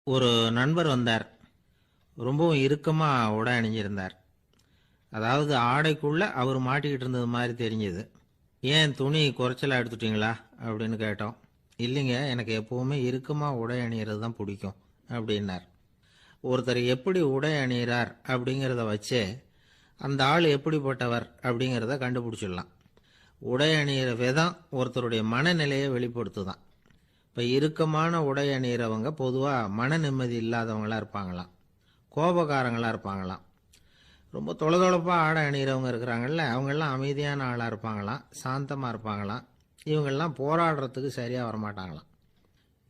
ஒரு நண்பர் வந்தார். ரொம்பவும் இறுக்கமா உடை அணிஞ்சிருந்தார். அதாவது ஆடைக்குள்ள அவர் மாட்டிக்கிட்டு இருந்தது மாதிரி தெரிஞ்சது. ஏன் துணி குறைச்சலா எடுத்துட்டீங்களா அப்படின்னு கேட்டோம். இல்லைங்க, எனக்கு எப்பவுமே இறுக்கமா உடை அணிகிறது தான் பிடிக்கும் அப்படின்னார். ஒருத்தர் எப்படி உடை அணிகிறார் அப்படிங்கிறத வச்சே அந்த ஆள் எப்படிப்பட்டவர் அப்படிங்கிறத கண்டுபிடிச்சிடலாம். உடை அணிகிற விதம் ஒருத்தருடைய மனநிலையை வெளிப்படுத்துதான். இப்போ இறுக்கமான உடை அணிகிறவங்க பொதுவாக மன நிம்மதி இல்லாதவங்களாக இருப்பாங்களாம், கோபக்காரங்களாக இருப்பாங்களாம். ரொம்ப தொலைதொலைப்பாக ஆடை அணிகிறவங்க இருக்கிறாங்கல்ல, அவங்கெல்லாம் அமைதியான ஆளாக இருப்பாங்களாம், சாந்தமாக இருப்பாங்களாம். இவங்கெல்லாம் போராடுறதுக்கு சரியாக வரமாட்டாங்களாம்.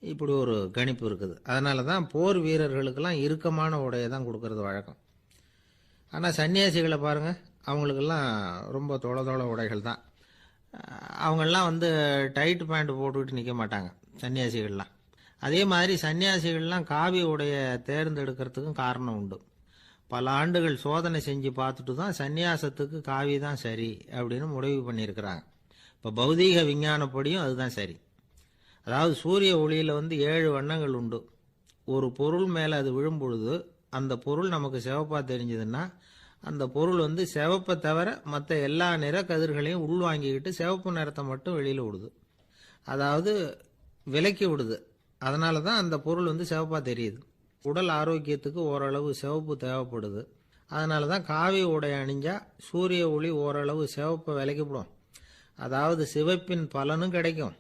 இப்படி ஒரு கணிப்பு இருக்குது. அதனால தான் போர் வீரர்களுக்கெல்லாம் இறுக்கமான உடையை தான் கொடுக்கறது வழக்கம். ஆனால் சன்னியாசிகளை பாருங்கள், அவங்களுக்கெல்லாம் ரொம்ப தொலை உடைகள் தான். அவங்கெல்லாம் டைட் பேண்ட் போட்டுக்கிட்டு நிற்க மாட்டாங்க சன்னியாசிகள்லாம். அதே மாதிரி சன்னியாசிகள்லாம் காவி உடையை தேர்ந்தெடுக்கிறதுக்கும் காரணம் உண்டு. பல ஆண்டுகள் சோதனை செஞ்சு பார்த்துட்டு தான் சன்னியாசத்துக்கு காவி தான் சரி அப்படின்னு முடிவு பண்ணியிருக்கிறாங்க. இப்போ பௌதீக விஞ்ஞானப்படியும் அதுதான் சரி. அதாவது சூரிய ஒளியில் 7 வண்ணங்கள் உண்டு. ஒரு பொருள் மேலே அது விழும் பொழுது அந்த பொருள் நமக்கு சிவப்பாக தெரிஞ்சதுன்னா அந்த பொருள் சிவப்பை தவிர மற்ற எல்லா நிற கதிர்களையும் உள்வாங்கிக்கிட்டு சிவப்பு நிறத்தை மட்டும் வெளியில் விடுது. அதாவது விலக்கி விடுது. அதனால தான் அந்த பொருள் சிவப்பாக தெரியுது. உடல் ஆரோக்கியத்துக்கு ஓரளவு சிவப்பு தேவைப்படுது. அதனால தான் காவி உடை அணிஞ்சால் சூரிய ஒளி ஓரளவு சிவப்பை விலக்கிவிடும். அதாவது சிவப்பின் பலனும் கிடைக்கும்,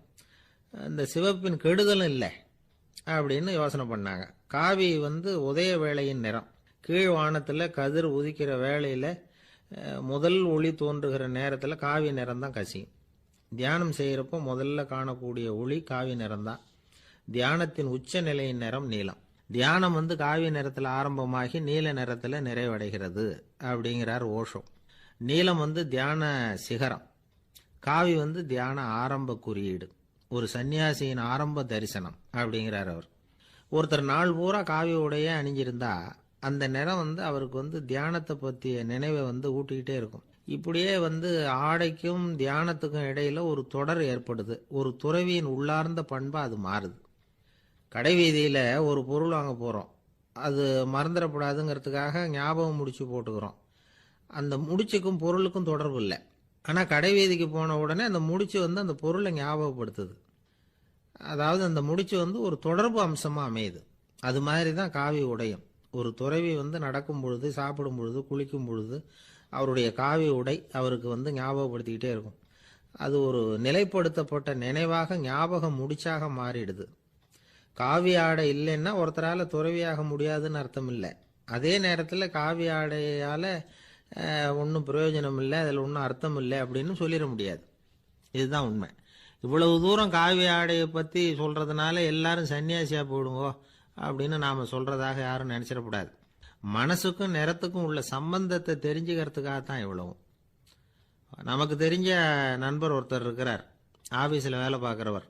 இந்த சிவப்பின் கெடுதலும் இல்லை அப்படின்னு யோசனை பண்ணாங்க. காவி உதய வேளையின் நிறம். கீழ் வானத்தில் கதிர் உதிக்கிற வேளையில் முதல் ஒளி தோன்றுகிற நேரத்தில் காவி நிறம் தான் கசியும். தியானம் செய்கிறப்போ முதல்ல காணக்கூடிய ஒளி காவி நிறம்தான். தியானத்தின் உச்ச நிலையின் நிறம் நீலம். தியானம் காவி நிறத்தில் ஆரம்பமாகி நீல நிறத்தில் நிறைவடைகிறது அப்படிங்கிறார் ஓஷோ. நீலம் தியான சிகரம், காவி தியான ஆரம்ப குறியீடு, ஒரு சன்னியாசியின் ஆரம்ப தரிசனம் அப்படிங்கிறார் அவர். ஒருத்தர் நாள் பூரா காவி உடையே அணிஞ்சிருந்தா அந்த நிறம் அவருக்கு தியானத்தை பற்றிய நினைவை ஊட்டிக்கிட்டே இருக்கும். இப்படியே ஆடைக்கும் தியானத்துக்கும் இடையில ஒரு தொடர் ஏற்படுது. ஒரு துறவியின் உள்ளார்ந்த பண்பா அது மாறுது. கடை வீதியில் ஒரு பொருள் வாங்க போகிறோம், அது மறந்துடக்கூடாதுங்கிறதுக்காக ஞாபகம் முடிச்சு போட்டுக்கிறோம். அந்த முடிச்சுக்கும் பொருளுக்கும் தொடர்பு இல்லை. ஆனால் கடை வீதிக்கு போன உடனே அந்த முடிச்சு அந்த பொருளை ஞாபகப்படுத்துது. அதாவது அந்த முடிச்சு ஒரு தொடர்பு அம்சமாக அமையுது. அது மாதிரி தான் காவி உடையும். ஒரு துறவி நடக்கும் பொழுது, சாப்பிடும் பொழுது, குளிக்கும் பொழுது அவருடைய காவி உடை அவருக்கு ஞாபகப்படுத்திக்கிட்டே இருக்கும். அது ஒரு நிலைப்படுத்தப்பட்ட நினைவாக ஞாபக முடிச்சாக மாறிடுது. காவி ஆடை இல்லைன்னா ஒருத்தரால் துறவியாக முடியாதுன்னு அர்த்தம் இல்லை. அதே நேரத்தில் காவி ஆடையால் ஒன்றும் பிரயோஜனம் இல்லை, அதில் ஒன்றும் அர்த்தம் இல்லை அப்படின்னு சொல்லிட முடியாது. இதுதான் உண்மை. இவ்வளவு தூரம் காவி ஆடையை பற்றி சொல்கிறதுனால எல்லாரும் சன்னியாசியாக போயிடுங்கோ அப்படின்னு நாம் சொல்கிறதாக யாரும் நினச்சிடக்கூடாது. மனசுக்கும் நிறத்துக்கும் உள்ள சம்பந்தத்தை தெரிஞ்சுக்கிறதுக்காக தான் இவ்வளவும். நமக்கு தெரிஞ்ச நண்பர் ஒருத்தர் இருக்கிறார், ஆஃபீஸில் வேலை பார்க்குறவர்.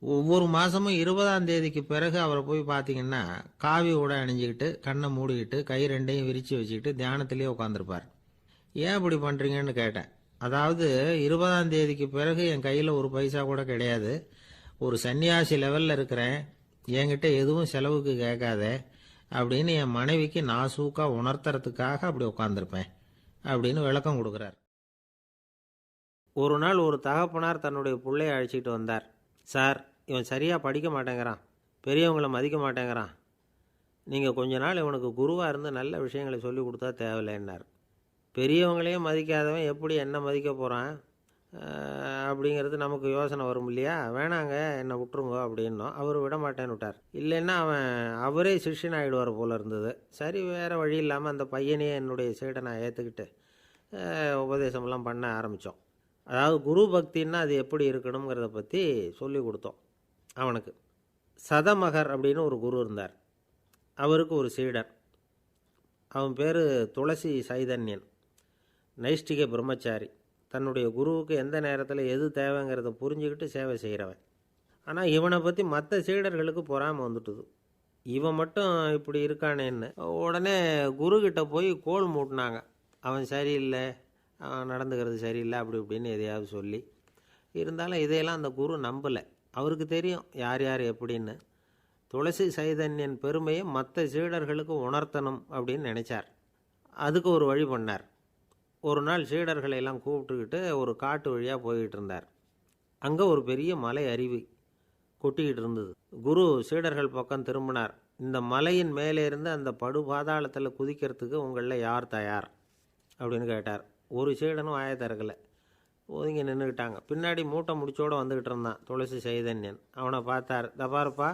ஒவ்வொரு மாதமும் 20ஆம் தேதிக்கு பிறகு அவரை போய் பார்த்தீங்கன்னா காவி உடை அணிஞ்சிக்கிட்டு, கண்ணை மூடிக்கிட்டு, கை ரெண்டையும் விரித்து வச்சுக்கிட்டு தியானத்திலேயே உட்காந்துருப்பார். ஏன் இப்படி பண்ணுறீங்கன்னு கேட்டேன். அதாவது 20ஆம் தேதிக்கு பிறகு என் கையில் ஒரு பைசா கூட கிடையாது, ஒரு சன்னியாசி லெவலில் இருக்கிறேன், என்கிட்ட எதுவும் செலவுக்கு கேட்காத அப்படின்னு என் மனைவிக்கு நாசூக்காக உணர்த்துறதுக்காக அப்படி உட்காந்துருப்பேன் அப்படின்னு விளக்கம் கொடுக்குறார். ஒரு நாள் ஒரு தகப்பனார் தன்னுடைய பிள்ளையை அழைச்சிக்கிட்டு வந்தார். சார், இவன் சரியாக படிக்க மாட்டேங்கிறான், பெரியவங்களை மதிக்க மாட்டேங்கிறான், நீங்கள் கொஞ்ச நாள் இவனுக்கு குருவாக இருந்து நல்ல விஷயங்களை சொல்லி கொடுத்தா தேவையில்லைன்னார். பெரியவங்களையும் மதிக்காதவன் எப்படி என்ன மதிக்க போகிறான் அப்படிங்கிறது நமக்கு யோசனை வரும் இல்லையா? வேணாங்க, என்னை விட்டுருங்க அப்படின்னோம். அவர் விட மாட்டேன்னு விட்டார். இல்லைன்னா அவரே சிஷ்யன் ஆகிடுவார் போல இருந்தது. சரி, வேறு வழி இல்லாமல் அந்த பையனையே என்னுடைய சீடை நான் ஏற்றுக்கிட்டு உபதேசமெல்லாம் பண்ண ஆரம்பித்தோம். அதாவது குரு பக்தின்னா அது எப்படி இருக்கணுங்கிறத பற்றி சொல்லி கொடுத்தோம் அவனுக்கு. சதமகர் அப்படின்னு ஒரு குரு இருந்தார். அவருக்கு ஒரு சீடர். அவன் பேர் துளசி சைதன்யன், நைஷ்டிக பிரம்மச்சாரி. தன்னுடைய குருவுக்கு எந்த நேரத்தில் எது தேவைங்கிறத புரிஞ்சுக்கிட்டு சேவை செய்கிறவன். ஆனால் இவனை பற்றி மற்ற சீடர்களுக்கு பொறாமை வந்துட்டுது. இவன் மட்டும் இப்படி இருக்கானேன்னு உடனே குருக்கிட்ட போய் கோல் மூட்டினாங்க. அவன் சரியில்லை, அவன் நடந்துக்கிறது சரியில்லை, அப்படி இப்படின்னு எதையாவது சொல்லி. இருந்தாலும் இதையெல்லாம் அந்த குரு நம்பலை. அவருக்கு தெரியும் யார் யார் எப்படின்னு. துளசி சைதன்யன் பெருமையை மற்ற சீடர்களுக்கு உணர்த்தணும் அப்படின்னு நினச்சார். அதுக்கு ஒரு வழி பண்ணார். ஒரு நாள் சீடர்களை எல்லாம் கூப்பிட்டுக்கிட்டு ஒரு காட்டு வழியாக போய்கிட்டு இருந்தார். அங்கே ஒரு பெரிய மலை அருவி கொட்டிக்கிட்டு இருந்தது. குரு சீடர்கள் பக்கம் திரும்பினார். இந்த மலையின் மேலே இருந்து அந்த படு பாதாளத்தில் குதிக்கிறதுக்கு உங்களில் யார் தயார் அப்படின்னு கேட்டார். ஒரு சீடனும் வாயை திறக்கலை, ஒதுங்கி நின்றுக்கிட்டாங்க. பின்னாடி மூட்டை முடிச்சோடு வந்துக்கிட்டு இருந்தான் துளசி சைதன்யன். அவனை பார்த்தார். தபாருப்பா,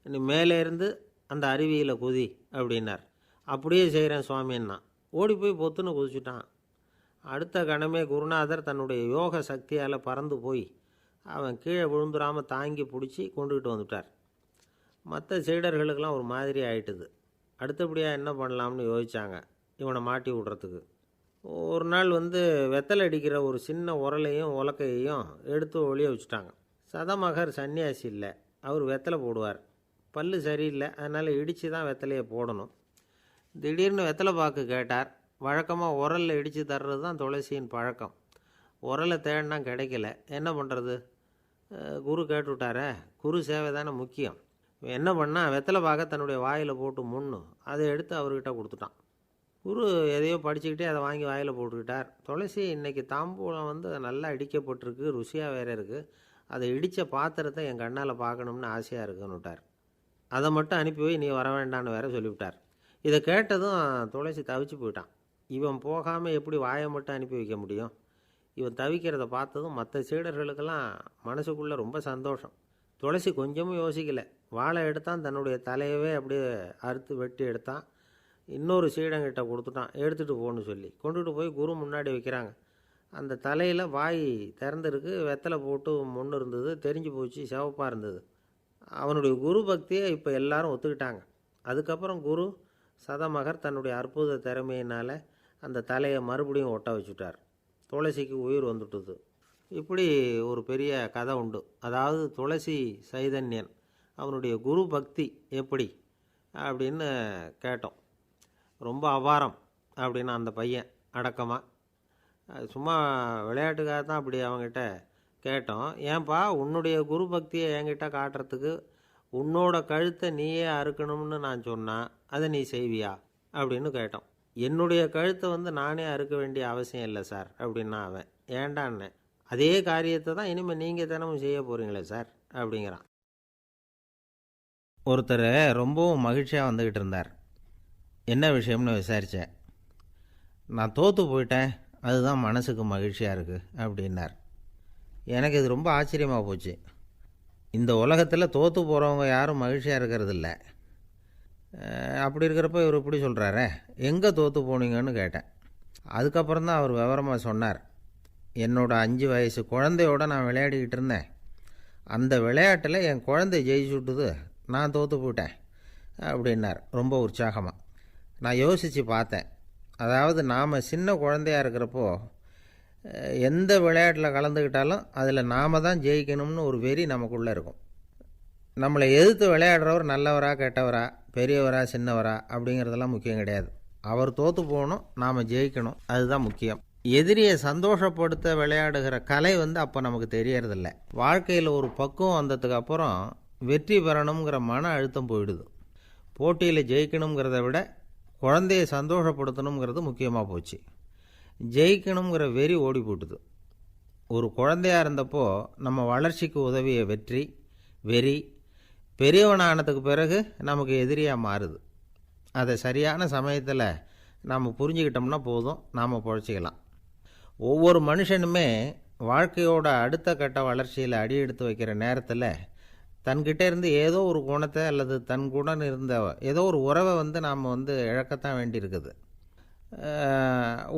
நீ மேலே இருந்து அந்த அருவியில் குதி அப்படின்னார். அப்படியே செய்கிறேன் சுவாமின்னா ஓடி போய் பொத்துன்னு குதிச்சுட்டான். அடுத்த கணமே குருநாதர் தன்னுடைய யோக சக்தியால் பறந்து போய் அவன் கீழே விழுந்துடாமல் தாங்கி பிடிச்சி கொண்டுக்கிட்டு வந்துட்டார். மற்ற சீடர்களுக்கெல்லாம் ஒரு மாதிரி ஆயிட்டுது. அடுத்தபடியாக என்ன பண்ணலாம்னு யோசித்தாங்க இவனை மாட்டி விடுறதுக்கு. ஒரு நாள் வெத்தலை அடிக்கிற ஒரு சின்ன உரலையும் உலக்கையையும் எடுத்து ஒளிய வச்சுட்டாங்க. சதமகர் சன்னியாசி இல்லை, அவர் வெத்தலை போடுவார். பல்லு சரியில்லை, அதனால் இடித்து தான் வெத்தலையை போடணும். திடீர்னு வெத்தலை பாக்கு கேட்டார். வழக்கமாக உரலில் இடித்து தர்றது தான் துளசியின் பழக்கம். உரலை தேடினா கிடைக்கல, என்ன பண்ணுறது? குரு கேட்டுவிட்டாரே, குரு சேவை தானே முக்கியம். என்ன பண்ணால் வெத்தலை பாக்க தன்னுடைய வாயில் போட்டு முன்னு அதை எடுத்து அவர்கிட்ட கொடுத்துட்டான். குரு எதையோ படிச்சுக்கிட்டே அதை வாங்கி வாயில் போட்டுக்கிட்டார். துளசி இன்றைக்கி தாம்பூலம் நல்லா இடிக்கப்பட்டிருக்கு, ருசியாக வேறு இருக்குது, அதை இடித்த பாத்திரத்தை என் கண்ணால் பார்க்கணும்னு ஆசையாக இருக்குன்னு விட்டார். அதை மட்டும் அனுப்பி போய் நீ வர வேண்டான்னு வேற சொல்லிவிட்டார். இதை கேட்டதும் துளசி தவிச்சு போயிட்டான். இவன் போகாமல் எப்படி வாயை மட்டும் அனுப்பி வைக்க முடியும்? இவன் தவிக்கிறத பார்த்ததும் மற்ற சீடர்களுக்கெல்லாம் மனசுக்குள்ளே ரொம்ப சந்தோஷம். துளசி கொஞ்சமும் யோசிக்கலை. வாழை எடுத்தான், தன்னுடைய தலையவே அப்படியே அறுத்து வெட்டி எடுத்தான். இன்னொரு சீடங்கிட்ட கொடுத்துட்டான், எடுத்துகிட்டு போன்னு சொல்லி. கொண்டுகிட்டு போய் குரு முன்னாடி வைக்கிறாங்க. அந்த தலையில் வாய் திறந்துருக்கு, வெத்தலை போட்டு முன்னு இருந்தது, தெரிஞ்சு போச்சு, சிவப்பாக இருந்தது. அவனுடைய குரு பக்தியை இப்போ எல்லாரும் ஒத்துக்கிட்டாங்க. அதுக்கப்புறம் குரு சதமகர் தன்னுடைய அற்புத திறமையினால் அந்த தலையை மறுபடியும் ஒட்ட வச்சுட்டார். துளசிக்கு உயிர் வந்துட்டுது. இப்படி ஒரு பெரிய கதை உண்டு. அதாவது துளசி சைதன்யன் அவனுடைய குரு பக்தி எப்படி அப்படின்னு கேட்டோம். ரொம்ப அபாரம் அப்படின்னு அந்த பையன் அடக்கமாக, சும்மா விளையாட்டுக்காக தான் அப்படி அவங்ககிட்ட கேட்டோம். ஏன்பா உன்னுடைய குரு பக்தியை என்கிட்ட காட்டுறதுக்கு உன்னோட கழுத்தை நீயே அறுக்கணும்னு நான் சொன்னால் அதை நீ செய்வியா அப்படின்னு கேட்டோம். என்னுடைய கழுத்தை நானே அறுக்க வேண்டிய அவசியம் இல்லை சார் அப்படின்னா அவன். ஏண்டான்னு, அதே காரியத்தை தான் இனிமேல் நீங்கள் தினமும் செய்ய போகிறீங்களே சார் அப்படிங்கிறான். ஒருத்தர் ரொம்பவும் மகிழ்ச்சியாக வந்துக்கிட்டு இருந்தார். என்ன விஷயம்னு விசாரித்தேன். நான் தோற்று போயிட்டேன், அதுதான் மனசுக்கு மகிழ்ச்சியாக இருக்குது அப்படின்னார். எனக்கு இது ரொம்ப ஆச்சரியமாக போச்சு. இந்த உலகத்தில் தோற்று போகிறவங்க யாரும் மகிழ்ச்சியாக இருக்கிறதில்ல. அப்படி இருக்கிறப்ப இவர் இப்படி சொல்கிறாரே, எங்கே தோற்று போனீங்கன்னு கேட்டேன். அதுக்கப்புறம் தான் அவர் விவரமாக சொன்னார். என்னோட 5 வயசு குழந்தையோட நான் விளையாடிக்கிட்டு இருந்தேன். அந்த விளையாட்டில் என் குழந்தை ஜெயிச்சு விட்டுது, நான் தோற்று போயிட்டேன் அப்படின்னார் ரொம்ப உற்சாகமாக. நான் யோசித்து பார்த்தேன். அதாவது நாம் சின்ன குழந்தையாக இருக்கிறப்போ எந்த விளையாட்டில் கலந்துக்கிட்டாலும் அதில் நாம் தான் ஜெயிக்கணும்னு ஒரு வெறி நமக்குள்ளே இருக்கும். நம்மளை எதிர்த்து விளையாடுறவர் நல்லவரா கெட்டவரா, பெரியவரா சின்னவரா அப்படிங்கிறதெல்லாம் முக்கியம் கிடையாது. அவர் தோற்று போகணும், நாம் ஜெயிக்கணும், அதுதான் முக்கியம். எதிரியை சந்தோஷப்படுத்த விளையாடுகிற கலை அப்போ நமக்கு தெரியறதில்ல. வாழ்க்கையில் ஒரு பக்குவம் வந்ததுக்கு அப்புறம் வெற்றி பெறணுங்கிற மன அழுத்தம் போயிடுது. போட்டியில் ஜெயிக்கணுங்கிறத விட குழந்தையை சந்தோஷப்படுத்தணுங்கிறது முக்கியமாக போச்சு. ஜெயிக்கணுங்கிற வெறி ஓடி போட்டுது. ஒரு குழந்தையாக இருந்தப்போ நம்ம வளர்ச்சிக்கு உதவிய வெறி பெரியவனானதுக்கு பிறகு நமக்கு எதிரியாக மாறுது. அதை சரியான சமயத்தில் நாம் புரிஞ்சுக்கிட்டோம்னா போதும், நாம் பொழைச்சிக்கலாம். ஒவ்வொரு மனுஷனுமே வாழ்க்கையோட அடுத்த கட்ட வளர்ச்சியில் அடி எடுத்து வைக்கிற நேரத்தில் தன்கிட்ட இருந்து ஏதோ ஒரு குணத்தை அல்லது தன் குணம் இருந்த ஏதோ ஒரு உறவை நாம் இழக்கத்தான் வேண்டியிருக்குது.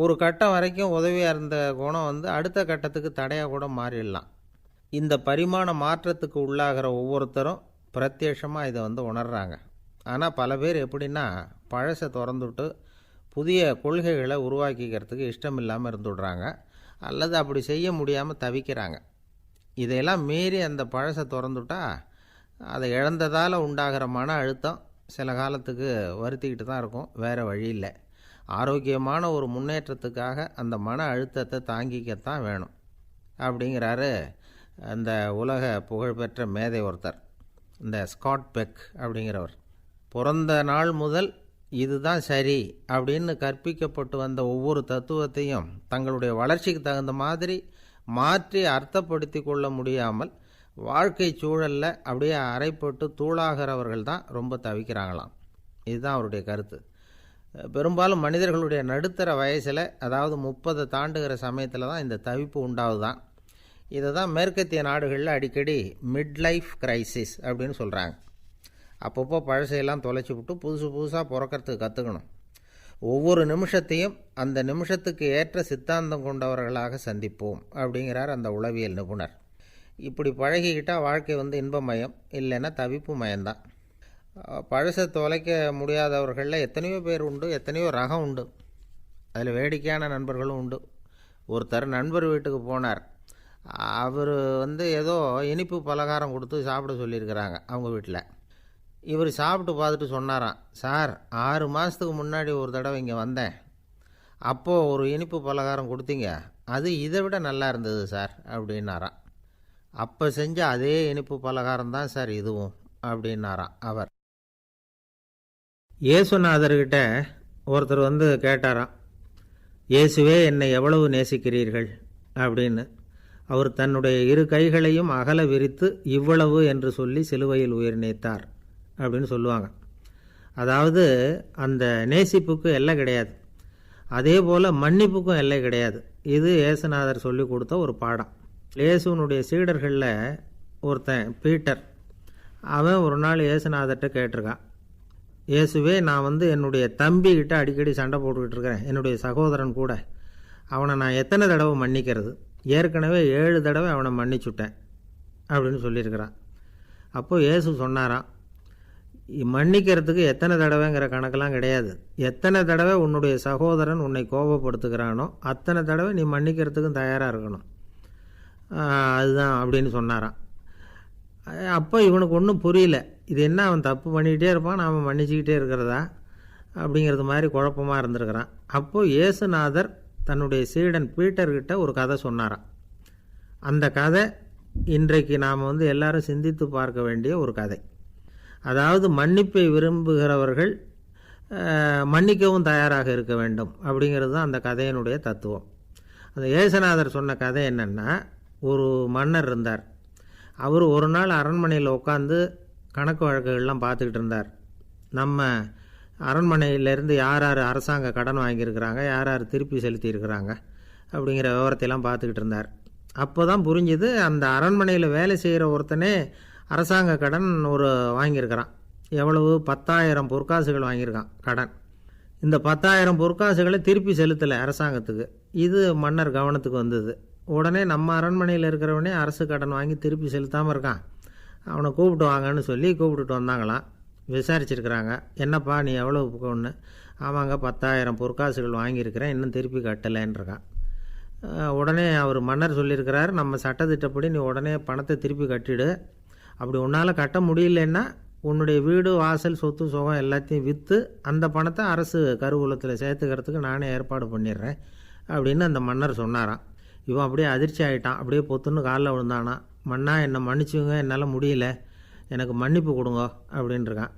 ஒரு கட்டம் வரைக்கும் உதவியாக இருந்த குணம் அடுத்த கட்டத்துக்கு தடையாக கூட மாறிடலாம். இந்த பரிமாண மாற்றத்துக்கு உள்ளாகிற ஒவ்வொருத்தரும் பிரத்யட்சமாக இதை உணர்கிறாங்க. ஆனால் பல பேர் எப்படின்னா பழசை திறந்துவிட்டு புதிய கொள்கைகளை உருவாக்கிக்கிறதுக்கு இஷ்டம் இல்லாமல் இருந்துவிடுறாங்க, அல்லது அப்படி செய்ய முடியாமல் தவிக்கிறாங்க. இதையெல்லாம் மீறி அந்த பழசை திறந்துவிட்டா அதை இழந்ததால் உண்டாகிற மன அழுத்தம் சில காலத்துக்கு வருத்திக்கிட்டு தான் இருக்கும், வேறு வழி இல்லை. ஆரோக்கியமான ஒரு முன்னேற்றத்துக்காக அந்த மன அழுத்தத்தை தாங்கிக்கத்தான் வேணும் அப்படிங்கிறாரு அந்த உலக புகழ்பெற்ற மேதை ஒருத்தர். இந்த ஸ்காட் பெக் அப்படிங்கிறவர். பிறந்த நாள் முதல் இதுதான் சரி அப்படின்னு கற்பிக்கப்பட்டு வந்த ஒவ்வொரு தத்துவத்தையும் தங்களுடைய வளர்ச்சிக்கு தகுந்த மாதிரி மாற்றி அர்த்தப்படுத்தி கொள்ள முடியாமல் வாழ்க்கை சூழலில் அப்படியே அரைப்பட்டு தூளாகிறவர்கள் தான் ரொம்ப தவிக்கிறாங்களாம். இதுதான் அவருடைய கருத்து. பெரும்பாலும் மனிதர்களுடைய நடுத்தர வயசில், அதாவது 30 தாண்டுகிற சமயத்தில் தான் இந்த தவிப்பு உண்டாகுதான். இதை தான் மேற்கத்திய நாடுகளில் அடிக்கடி மிட் லைஃப் கிரைசிஸ் அப்படின்னு சொல்கிறாங்க. அப்பப்போ பழசையெல்லாம் தொலைச்சி விட்டு புதுசாக பிறக்கிறதுக்கு கற்றுக்கணும். ஒவ்வொரு நிமிஷத்தையும் அந்த நிமிஷத்துக்கு ஏற்ற சித்தாந்தம் கொண்டவர்களாக சந்திப்போம் அப்படிங்கிறார் அந்த உளவியல் நிபுணர். இப்படி பழகிக்கிட்டால் வாழ்க்கை இன்பமயம், இல்லைன்னா தவிப்பு மயம்தான். பழசை தொலைக்க முடியாதவர்களில் எத்தனையோ பேர் உண்டு, எத்தனையோ ரகம் உண்டு. அதில் வேடிக்கையான நண்பர்களும் உண்டு. ஒருத்தர் நண்பர் வீட்டுக்கு போனார். அவர் ஏதோ இனிப்பு பலகாரம் கொடுத்து சாப்பிட சொல்லியிருக்கிறாங்க அவங்க வீட்டில். இவர் சாப்பிட்டு பார்த்துட்டு சொன்னாராம், சார் 6 மாதத்துக்கு முன்னாடி ஒரு தடவை இங்கே வந்தேன், அப்போது ஒரு இனிப்பு பலகாரம் கொடுத்தீங்க, அது இதை விட நல்லா இருந்தது சார் அப்படின்னாராம். அப்போ செஞ்ச அதே இனிப்பு பலகாரம் தான் சார் இதுவும் அப்படின்னாராம் அவர். இயேசுநாதர்கிட்ட ஒருத்தர் கேட்டாராம், இயேசுவே என்னை எவ்வளவு நேசிக்கிறீர்கள் அப்படின்னு. அவர் தன்னுடைய 2 கைகளையும் அகல விரித்து இவ்வளவு என்று சொல்லி சிலுவையில் உயிர் நீத்தார் அப்படின்னு சொல்லுவாங்க. அதாவது அந்த நேசிப்புக்கு எல்லை கிடையாது, அதே போல் மன்னிப்புக்கும் எல்லை கிடையாது. இது இயேசுநாதர் சொல்லி கொடுத்த ஒரு பாடம். இயேசுனுடைய சீடர்களில் ஒருத்தன் பீட்டர், அவன் ஒரு நாள் இயேசுநாதர்கிட்ட கேட்டிருக்கான், இயேசுவே நான் என்னுடைய தம்பிக்கிட்ட அடிக்கடி சண்டை போட்டுக்கிட்டு இருக்கிறேன், என்னுடைய சகோதரன் கூட, அவனை நான் எத்தனை தடவை மன்னிக்கிறது? ஏற்கனவே 7 தடவை அவனை மன்னிச்சுட்டேன் அப்படின்னு சொல்லியிருக்கிறான். அப்போது இயேசு சொன்னாராம், மன்னிக்கிறதுக்கு எத்தனை தடவைங்கிற கணக்கெல்லாம் கிடையாது. எத்தனை தடவை உன்னுடைய சகோதரன் உன்னை கோபப்படுத்துகிறானோ அத்தனை தடவை நீ மன்னிக்கிறதுக்கும் தயாராக இருக்கணும், அதுதான் அப்படின்னு சொன்னாராம். அப்போ இவனுக்கு ஒன்றும் புரியல, இது என்ன அவன் தப்பு பண்ணிக்கிட்டே இருப்பான், நாம் மன்னிச்சிக்கிட்டே இருக்கிறதா அப்படிங்கிறது மாதிரி குழப்பமாக இருந்திருக்கிறான். அப்போது இயேசுநாதர் தன்னுடைய சீடன் பீட்டர்கிட்ட ஒரு கதை சொன்னாராம். அந்த கதை இன்றைக்கு நாம் எல்லாரும் சிந்தித்து பார்க்க வேண்டிய ஒரு கதை. அதாவது மன்னிப்பை விரும்புகிறவர்கள் மன்னிக்கவும் தயாராக இருக்க வேண்டும் அப்படிங்கிறது தான் அந்த கதையினுடைய தத்துவம். அந்த இயேசுநாதர் சொன்ன கதை என்னென்னா, ஒரு மன்னர் இருந்தார். அவர் ஒரு நாள் அரண்மனையில் உட்காந்து கணக்கு வழக்குகள்லாம் பார்த்துக்கிட்டு இருந்தார். நம்ம அரண்மனையிலேருந்து யார் யார் அரசாங்க கடன் வாங்கியிருக்கிறாங்க, யார் யார் திருப்பி செலுத்தியிருக்கிறாங்க அப்படிங்கிற விவரத்தையெல்லாம் பார்த்துக்கிட்டு இருந்தார். அப்போ தான் புரிஞ்சுது, அந்த அரண்மனையில் வேலை செய்கிற ஒருத்தனே அரசாங்க கடன் வாங்கியிருக்கிறான். எவ்வளவு? 10,000 பொற்காசுகள் வாங்கியிருக்கான் கடன். இந்த 10,000 பொற்காசுகளை திருப்பி செலுத்தலை அரசாங்கத்துக்கு. இது மன்னர் கவனத்துக்கு வந்தது. உடனே நம்ம அரண்மனையில் இருக்கிறவனே அரசு கடன் வாங்கி திருப்பி செலுத்தாமல் இருக்கான், அவனை கூப்பிட்டு வாங்கன்னு சொல்லி கூப்பிட்டுட்டு வந்தாங்களாம். விசாரிச்சிருக்கிறாங்க, என்னப்பா நீ எவ்வளோ ஒன்று? ஆமாங்க 10,000 பொற்காசுகள் வாங்கியிருக்கிறேன், இன்னும் திருப்பி கட்டலைன்றிருக்கான். உடனே அவர் மன்னர் சொல்லியிருக்கிறார், நம்ம சட்டத்திட்டப்படி நீ உடனே பணத்தை திருப்பி கட்டிடு, அப்படி உன்னால் கட்ட முடியலன்னா உன்னுடைய வீடு வாசல் சொத்து சுகம் எல்லாத்தையும் விற்று அந்த பணத்தை அரசு கருவூலத்தில் சேர்த்துக்கிறதுக்கு நானே ஏற்பாடு பண்ணிடுறேன் அப்படின்னு அந்த மன்னர் சொன்னாராம். இவன் அப்படியே அதிர்ச்சி ஆகிட்டான், அப்படியே பொத்துன்னு காலில் விழுந்தானா, மன்னா என்னை மன்னிச்சுங்க, என்னால் முடியல, எனக்கு மன்னிப்பு கொடுங்க அப்படின்ட்டுருக்கான்.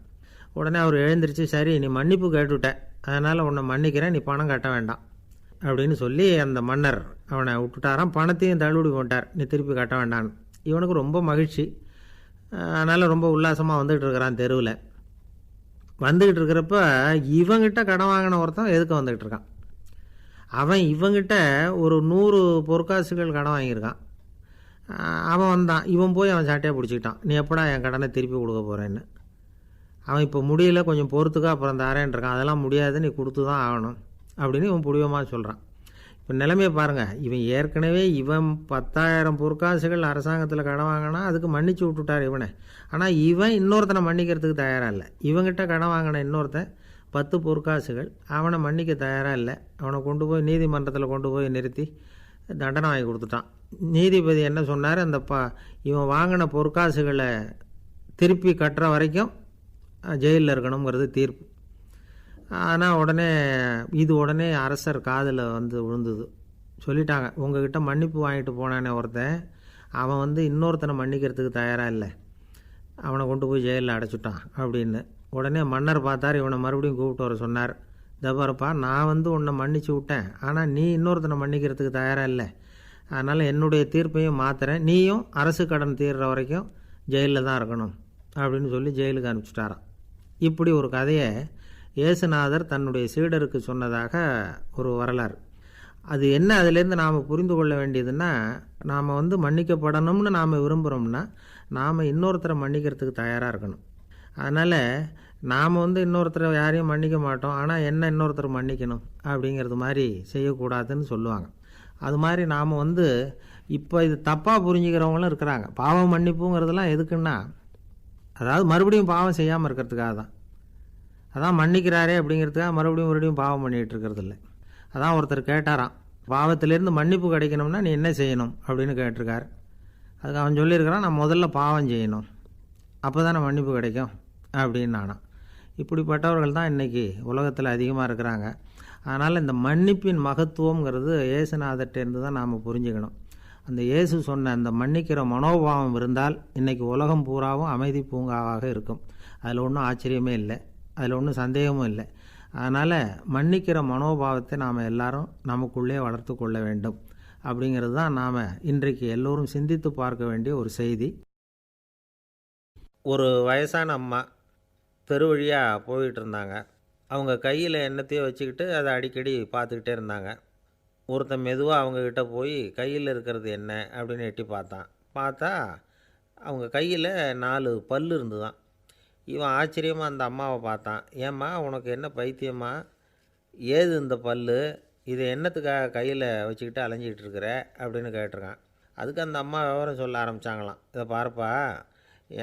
உடனே அவர் எழுந்திரிச்சு, சரி நீ மன்னிப்பு கேட்டுவிட்ட, அதனால் உன்னை மன்னிக்கிறேன், நீ பணம் கட்ட வேண்டாம் அப்படின்னு சொல்லி அந்த மன்னர் அவனை விட்டுட்டாராம். பணத்தையும் தள்ளுபடி போட்டார், நீ திருப்பி கட்ட வேண்டான்னு. இவனுக்கு ரொம்ப மகிழ்ச்சி, அதனால் ரொம்ப உல்லாசமாக வந்துக்கிட்டு இருக்கிறான். தெருவில் வந்துக்கிட்டு இருக்கிறப்ப இவங்கிட்ட கடன் வாங்கின ஒருத்தன் எதுக்கு வந்துக்கிட்டு இருக்கான். அவன் இவங்கிட்ட ஒரு 100 பொற்காசுகள் கடன் வாங்கியிருக்கான். அவன் வந்தான், இவன் போய் அவன் சாட்டையாக பிடிச்சிக்கிட்டான், நீ எப்படா என் கடனை திருப்பி கொடுக்க போகிறேன்னு. அவன் இப்போ முடியல, கொஞ்சம் பொறுத்துக்கா, அப்புறம் தாரேன் இருக்கான். அதெல்லாம் முடியாது, நீ கொடுத்து தான் ஆகணும் அப்படின்னு இவன் புடிவமாக சொல்கிறான். இப்போ நிலைமையை பாருங்கள், இவன் ஏற்கனவே 10,000 பொற்காசுகள் அரசாங்கத்தில் கடன் வாங்கினா அதுக்கு மன்னிச்சு விட்டுட்டார் இவனை. ஆனால் இவன் இன்னொருத்தனை மன்னிக்கிறதுக்கு தயாராக இல்லை. இவங்கிட்ட கடன் வாங்கின இன்னொருத்தன் 10 பொற்காசுகள், அவனை மன்னிக்க தயாராக இல்லை. அவனை கொண்டு போய் நீதிமன்றத்தில் கொண்டு போய் நிறுத்தி தண்டனை வாங்கி கொடுத்துட்டான். நீதிபதி என்ன சொன்னார், அந்த இவன் வாங்கின பொற்காசுகளை திருப்பி கட்டுற வரைக்கும் ஜெயிலில் இருக்கணுங்கிறது தீர்ப்பு. ஆனால் உடனே அரசர் காதில் விழுந்தது. சொல்லிட்டாங்க, உங்ககிட்ட மன்னிப்பு வாங்கிட்டு போனானே ஒருத்தன், அவன் இன்னொருத்தனை மன்னிக்கிறதுக்கு தயாராக இல்லை, அவனை கொண்டு போய் ஜெயிலில் அடைச்சிட்டான் அப்படின்னு. உடனே மன்னர் பார்த்தார், இவனை மறுபடியும் கூப்பிட்டு வர சொன்னார். இதை பாருப்பா, நான் உன்னை மன்னிச்சு விட்டேன், ஆனால் நீ இன்னொருத்தனை மன்னிக்கிறதுக்கு தயாராக இல்லை. அதனால் என்னுடைய தீர்ப்பையும் மாற்றுறேன், நீயும் அரசு கடன் தீர்ற வரைக்கும் ஜெயிலில் தான் இருக்கணும் அப்படின்னு சொல்லி ஜெயிலுக்கு அனுப்பிச்சிட்டாராம். இப்படி ஒரு கதையை இயேசுநாதர் தன்னுடைய சீடருக்கு சொன்னதாக ஒரு வரலாறு. அது என்ன, அதிலேருந்து நாம் புரிந்து கொள்ள வேண்டியதுன்னா, நாம் மன்னிக்கப்படணும்னு நாம் விரும்புகிறோம்னா நாம் இன்னொருத்தரை மன்னிக்கிறதுக்கு தயாராக இருக்கணும். அதனால் நாம் இன்னொருத்தரை யாரையும் மன்னிக்க மாட்டோம், ஆனால் என்ன இன்னொருத்தர் மன்னிக்கணும் அப்படிங்கிறது மாதிரி செய்யக்கூடாதுன்னு சொல்லுவாங்க. அது மாதிரி நாம் இப்போ இது தப்பாக புரிஞ்சுக்கிறவங்களும் இருக்கிறாங்க. பாவம் மன்னிப்புங்கிறதுலாம் எதுக்குன்னா, அதாவது மறுபடியும் பாவம் செய்யாமல் இருக்கிறதுக்காக தான். அதான் மன்னிக்கிறாரே அப்படிங்கிறதுக்காக மறுபடியும் பாவம் பண்ணிகிட்டு இருக்கிறது இல்லை. அதான் ஒருத்தர் கேட்டாராம், பாவத்திலேருந்து மன்னிப்பு கிடைக்கணும்னா நீ என்ன செய்யணும் அப்படின்னு கேட்டிருக்கார். அதுக்கு அவன் சொல்லியிருக்கிறான், நான் முதல்ல பாவம் செய்யணும், அப்போ தானே மன்னிப்பு கிடைக்கும் அப்படின்னு நானாம். இப்படிப்பட்டவர்கள் தான் இன்றைக்கி உலகத்தில் அதிகமாக இருக்கிறாங்க. அதனால் இந்த மன்னிப்பின் மகத்துவங்கிறது இயேசுநாதர்கிட்டேருந்து தான் நாம் புரிஞ்சுக்கணும். அந்த இயேசு சொன்ன அந்த மன்னிக்கிற மனோபாவம் இருந்தால் இன்றைக்கி உலகம் பூராவும் அமைதி பூங்காவாக இருக்கும். அதில் ஒன்றும் ஆச்சரியமே இல்லை, அதில் ஒன்றும் சந்தேகமும் இல்லை. அதனால் மன்னிக்கிற மனோபாவத்தை நாம் எல்லாரும் நமக்குள்ளே வளர்த்து கொள்ள வேண்டும் அப்படிங்கிறது தான் நாம் இன்றைக்கு எல்லோரும் சிந்தித்து பார்க்க வேண்டிய ஒரு செய்தி. ஒரு வயசான அம்மா தெரு வழியாக போயிட்டு இருந்தாங்க. அவங்க கையில் எண்ணத்தையோ வச்சுக்கிட்டு அதை அடிக்கடி பார்த்துக்கிட்டே இருந்தாங்க. ஒருத்தன் மெதுவாக அவங்கக்கிட்ட போய் கையில் இருக்கிறது என்ன அப்படின்னு எட்டி பார்த்தா அவங்க கையில் 4 பல் இருந்துதான். இவன் ஆச்சரியமாக அந்த அம்மாவை பார்த்தான். ஏம்மா, உனக்கு என்ன பைத்தியமா, ஏது இந்த பல், இதை என்னத்துக்காக கையில் வச்சுக்கிட்டு அலைஞ்சிக்கிட்டு இருக்கிற அப்படின்னு கேட்டிருக்கான். அதுக்கு அந்த அம்மா விவரம் சொல்ல ஆரம்பித்தாங்களாம். இதை பாருப்பா,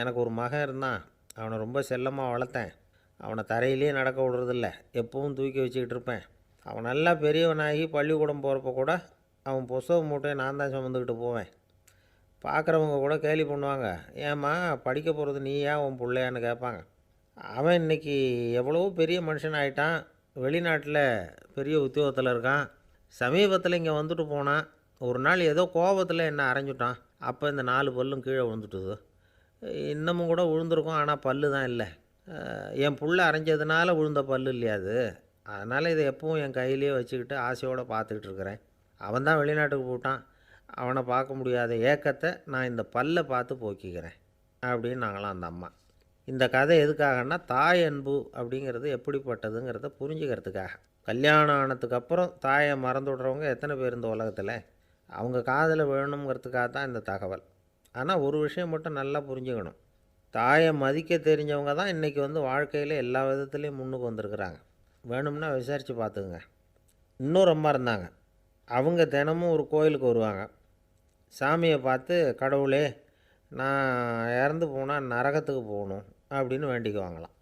எனக்கு ஒரு மகன் இருந்தான், அவனை ரொம்ப செல்லமாக வளர்த்தேன். அவனை தரையிலே நடக்க விடுறதில்ல, எப்பவும் தூக்கி வச்சுக்கிட்டு இருப்பேன். அவன் நல்லா பெரியவனாகி பள்ளிக்கூடம் போகிறப்ப கூட அவன் புஸ்தக மூட்டையை நான் தான் சுமந்துக்கிட்டு போவேன். பார்க்குறவங்க கூட கேலி பண்ணுவாங்க, ஏம்மா படிக்க போகிறது நீயா உன் பிள்ளையான்னு கேட்பாங்க. அவன் இன்றைக்கி எவ்வளவோ பெரிய மனுஷன் ஆகிட்டான், வெளிநாட்டில் பெரிய உத்தியோகத்தில் இருக்கான். சமீபத்தில் இங்கே வந்துட்டு போனான். ஒரு நாள் ஏதோ கோபத்தில் என்னை அரைஞ்சுட்டான். அப்போ இந்த 4 பல்லும் கீழே விழுந்துட்டுது. இன்னமும் கூட விழுந்திருக்கும், ஆனால் பல்லு தான் இல்லை. என் புள்ள அரைஞ்சதுனால விழுந்த பல்லு இல்லையா அது. அதனால் இதை எப்பவும் என் கையிலேயே வச்சுக்கிட்டு ஆசையோடு பார்த்துக்கிட்டு இருக்கிறேன். அவன் தான் வெளிநாட்டுக்கு போட்டான், அவனை பார்க்க முடியாத ஏக்கத்தை நான் இந்த பல்லை பார்த்து போக்கிக்கிறேன் அப்படின்னு நாங்களாம் அந்த அம்மா. இந்த கதை எதுக்காகன்னா, தாய் அன்பு அப்படிங்கிறது எப்படிப்பட்டதுங்கிறத புரிஞ்சுக்கிறதுக்காக. கல்யாணம் ஆனதுக்கப்புறம் தாயை மறந்து விடுறவங்க எத்தனை பேர் இந்த உலகத்தில்? அவங்க காதில் வேணுங்கிறதுக்காக தான் இந்த தகவல். ஆனால் ஒரு விஷயம் மட்டும் நல்லா புரிஞ்சுக்கணும், தாயை மதிக்க தெரிஞ்சவங்க தான் இன்றைக்கி வாழ்க்கையில் எல்லா விதத்துலேயும் முன்னுக்கு வந்திருக்கிறாங்க. வேணும்னா விசாரித்து பார்த்துக்குங்க. இன்னொரு அம்மா இருந்தாங்க. அவங்க தினமும் ஒரு கோயிலுக்கு வருவாங்க. சாமியை பார்த்து, கடவுளே நான் இறந்து போனால் நரகத்துக்கு போகணும் அப்படின்னு வேண்டிக்குவாங்களாம்.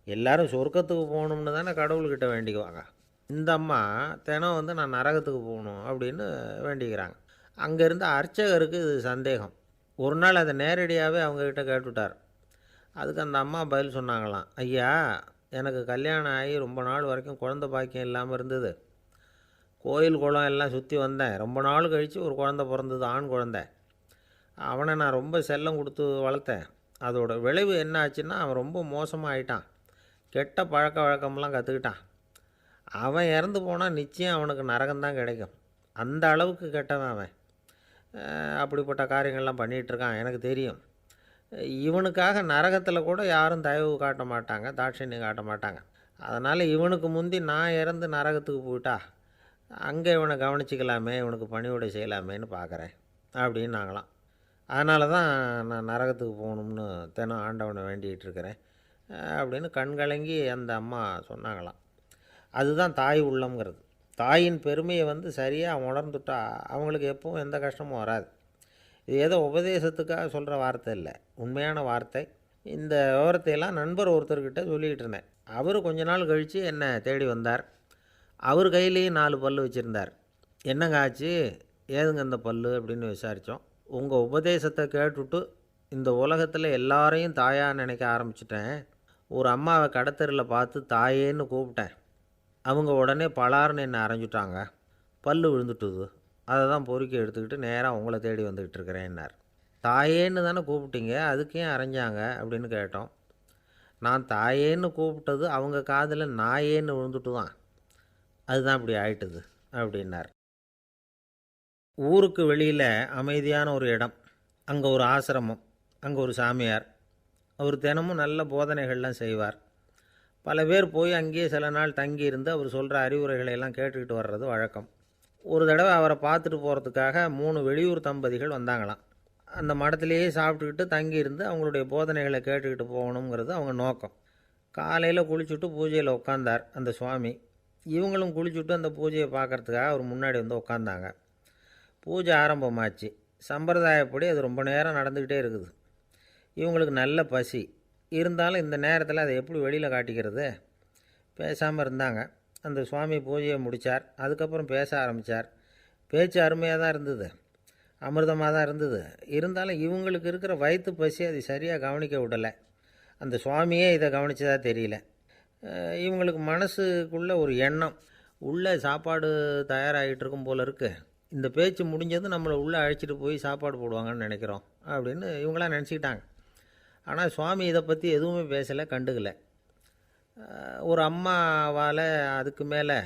எல்லோரும் சொர்க்கத்துக்கு போகணும்னு தானே கடவுள்கிட்ட வேண்டிக்குவாங்க. இந்த அம்மா தினம் நான் நரகத்துக்கு போகணும் அப்படின்னு வேண்டிக்கிறாங்க. அங்கே இருந்த அர்ச்சகருக்கு இது சந்தேகம். ஒரு நாள் அதை நேரடியாகவே அவங்கக்கிட்ட கேட்டுவிட்டார். அதுக்கு அந்த அம்மா பதில் சொன்னாங்களாம், ஐயா, எனக்கு கல்யாணம் ஆகி ரொம்ப நாள் வரைக்கும் குழந்தை பாக்கியம் இல்லாமல் இருந்தது. கோயில் குளம் எல்லாம் சுற்றி வந்தேன். ரொம்ப நாள் கழித்து ஒரு குழந்தை பிறந்தது, ஆண் குழந்தை. அவனை நான் ரொம்ப செல்லம் கொடுத்து வளர்த்தேன். அதோட விளைவு என்ன ஆச்சுன்னா, அவன் ரொம்ப மோசமாக ஆகிட்டான். கெட்ட பழக்க வழக்கம்லாம் கற்றுக்கிட்டான். அவன் இறந்து போனால் நிச்சயம் அவனுக்கு நரகம்தான் கிடைக்கும். அந்த அளவுக்கு கெட்டவன் அவன். அப்படிப்பட்ட காரியங்கள்லாம் பண்ணிகிட்ருக்கான், எனக்கு தெரியும். இவனுக்காக நரகத்தில் கூட யாரும் தயவு காட்ட மாட்டாங்க, தாட்சண்யம் காட்ட மாட்டாங்க. அதனால் இவனுக்கு முந்தி நான் இறந்து நரகத்துக்கு போயிட்டா அங்கே இவனை கவனிச்சிக்கலாமே, இவனுக்கு பணிவிடை செய்யலாமேன்னு பார்க்குறேன் அப்படின்னு நாங்களாம். அதனால தான் நான் நரகத்துக்கு போகணும்னு தினம் ஆண்டவனை வேண்டிகிட்டு இருக்கிறேன் அப்படின்னு கண்கலங்கி அந்த அம்மா சொன்னாங்களாம். அதுதான் தாய் உள்ளம்ங்கிறது. தாயின் பெருமையை சரியாக உணர்ந்துட்டா அவங்களுக்கு எப்பவும் எந்த கஷ்டமும் வராது. இது ஏதோ உபதேசத்துக்காக சொல்கிற வார்த்தை இல்லை, உண்மையான வார்த்தை. இந்த விவரத்தையெல்லாம் நண்பர் ஒருத்தர்கிட்ட சொல்லிக்கிட்டு இருந்தேன். அவர் கொஞ்ச நாள் கழித்து என்னை தேடி வந்தார். அவர் கையிலேயும் 4 பல் வச்சுருந்தார். என்னங்க ஆச்சு, ஏதுங்க இந்த பல் அப்படின்னு விசாரித்தோம். உங்கள் உபதேசத்தை கேட்டுவிட்டு இந்த உலகத்தில் எல்லாரையும் தாயாக நினைக்க ஆரம்பிச்சிட்டேன். ஒரு அம்மாவை கடத்தரில் பார்த்து தாயேன்னு கூப்பிட்டேன். அவங்க உடனே பலார்னு என்னை அரைஞ்சிட்டாங்க, பல் விழுந்துட்டுது. அதை தான் பொறுக்கி எடுத்துக்கிட்டு நேராக உங்களை தேடி வந்துக்கிட்டு இருக்கிறேன்னார். தாயேன்னு தானே கூப்பிட்டீங்க, அதுக்கு ஏன் அரைஞ்சாங்க அப்படின்னு கேட்டோம். நான் தாயேன்னு கூப்பிட்டது அவங்க காதில் நாயேன்னு விழுந்துட்டு தான், அதுதான் இப்படி ஆயிட்டுது அப்படின்னார். ஊருக்கு வெளியில் அமைதியான ஒரு இடம், அங்கே ஒரு ஆசிரமம், அங்கே ஒரு சாமியார். அவர் தினமும் நல்ல போதனைகள்லாம் செய்வார். பல பேர் போய் அங்கேயே சில நாள் தங்கி இருந்து அவர் சொல்கிற அறிவுரைகளை எல்லாம் கேட்டுக்கிட்டு வர்றது வழக்கம். ஒரு தடவை அவரை பார்த்துட்டு போகிறதுக்காக 3 வெளியூர் தம்பதிகள் வந்தாங்களாம். அந்த மடத்திலேயே சாப்பிட்டுக்கிட்டு தங்கியிருந்து அவங்களுடைய போதனைகளை கேட்டுக்கிட்டு போகணுங்கிறது அவங்க நோக்கம். காலையில் குளிச்சுட்டு பூஜையில் உட்காந்தார் அந்த சுவாமி. இவங்களும் குளிச்சுட்டு அந்த பூஜையை பார்க்குறதுக்காக அவர் முன்னாடி வந்து உட்காந்தாங்க. பூஜை ஆரம்பமாச்சு. சம்பிரதாயப்படி அது ரொம்ப நேரம் நடந்துக்கிட்டே இருக்குது. இவங்களுக்கு நல்ல பசி இருந்தாலும் இந்த நேரத்தில் அதை எப்படி வெளியில் காட்டிக்கிறது? பேசாமல் இருந்தாங்க. அந்த சுவாமி பூஜையை முடித்தார். அதுக்கப்புறம் பேச ஆரம்பித்தார். பேச்சு அருமையாக தான் இருந்தது, அமிர்தமாக தான் இருந்தது. இருந்தாலும் இவங்களுக்கு இருக்கிற வயிற்று பசி அது சரியாக கவனிக்க விடலை. அந்த சுவாமியே இதை கவனித்ததா தெரியல. இவங்களுக்கு மனசுக்குள்ளே ஒரு எண்ணம், உள்ளே சாப்பாடு தயாராகிட்டு இருக்கும் போல இருக்குது, இந்த பேச்சு முடிஞ்சது நம்மளை உள்ளே அழைச்சிட்டு போய் சாப்பாடு போடுவாங்கன்னு நினைக்கிறோம் அப்படின்னு இவங்களாம் நினச்சிக்கிட்டாங்க. ஆனால் சுவாமி இதை பற்றி எதுவுமே பேசலை, கண்டுக்கலை. ஒரு அம்மாவால் அதுக்கு மேலே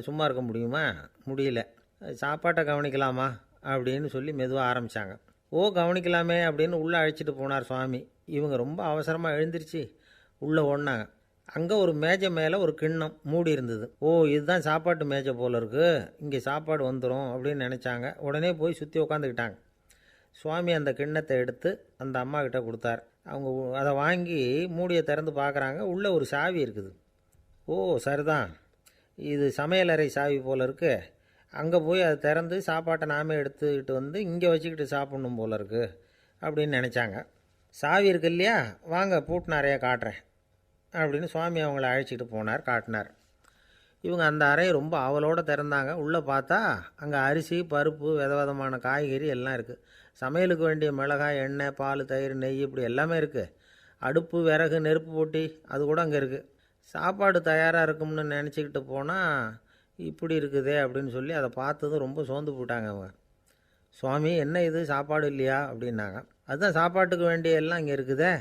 சும்மா இருக்க முடியுமா? முடியல. சாப்பாட்டை கவனிக்கலாமா அப்படின்னு சொல்லி மெதுவாக ஆரம்பித்தாங்க. ஓ கவனிக்கலாமே அப்படின்னு உள்ளே அழைச்சிட்டு போனார் சுவாமி. இவங்க ரொம்ப அவசரமாக எழுந்திருச்சு உள்ளே ஓடினாங்க. அங்கே ஒரு மேஜை மேலே ஒரு கிண்ணம் மூடி இருந்தது. ஓ இதுதான் சாப்பாட்டு மேஜை போல் இருக்குது, இங்கே சாப்பாடு வந்துடும் அப்படின்னு நினச்சாங்க. உடனே போய் சுற்றி உட்காந்துக்கிட்டாங்க. சுவாமி அந்த கிண்ணத்தை எடுத்து அந்த அம்மா கிட்ட கொடுத்தார். அவங்க அதை வாங்கி மூடியை திறந்து பார்க்குறாங்க. உள்ளே ஒரு சாவி இருக்குது. ஓ சரிதான், இது சமையலறை சாவி போல் இருக்குது, அங்கே போய் அதை திறந்து சாப்பாட்டை நாமே எடுத்துக்கிட்டு வந்து இங்கே வச்சுக்கிட்டு சாப்பிட்ணும் போல் இருக்குது அப்படின்னு நினச்சாங்க. சாவி இருக்கு இல்லையா, வாங்க பூட்டு நிறையா காட்டுறேன் அப்படின்னு சுவாமி அவங்கள அழைச்சிட்டு போனார், காட்டினார். இவங்க அந்த அறையை ரொம்ப ஆவலோடு திறந்தாங்க. உள்ளே பார்த்தா அங்கே அரிசி, பருப்பு, விதவிதமான காய்கறி எல்லாம் இருக்குது. சமையலுக்கு வேண்டிய மிளகாய், எண்ணெய், பால், தயிர், நெய் இப்படி எல்லாமே இருக்குது. அடுப்பு, விறகு, நெருப்பு போட்டி அது கூட அங்கே இருக்குது. சாப்பாடு தயாராக இருக்கும்னு நினச்சிக்கிட்டு போனால் இப்படி இருக்குதே அப்படின்னு சொல்லி அதை பார்த்ததும் ரொம்ப சோர்ந்து போட்டாங்க அவங்க. சுவாமி என்ன இது சாப்பாடு இல்லையா அப்படின்னாங்க. அதுதான் சாப்பாட்டுக்கு வேண்டிய எல்லாம் இங்கே இருக்குதே,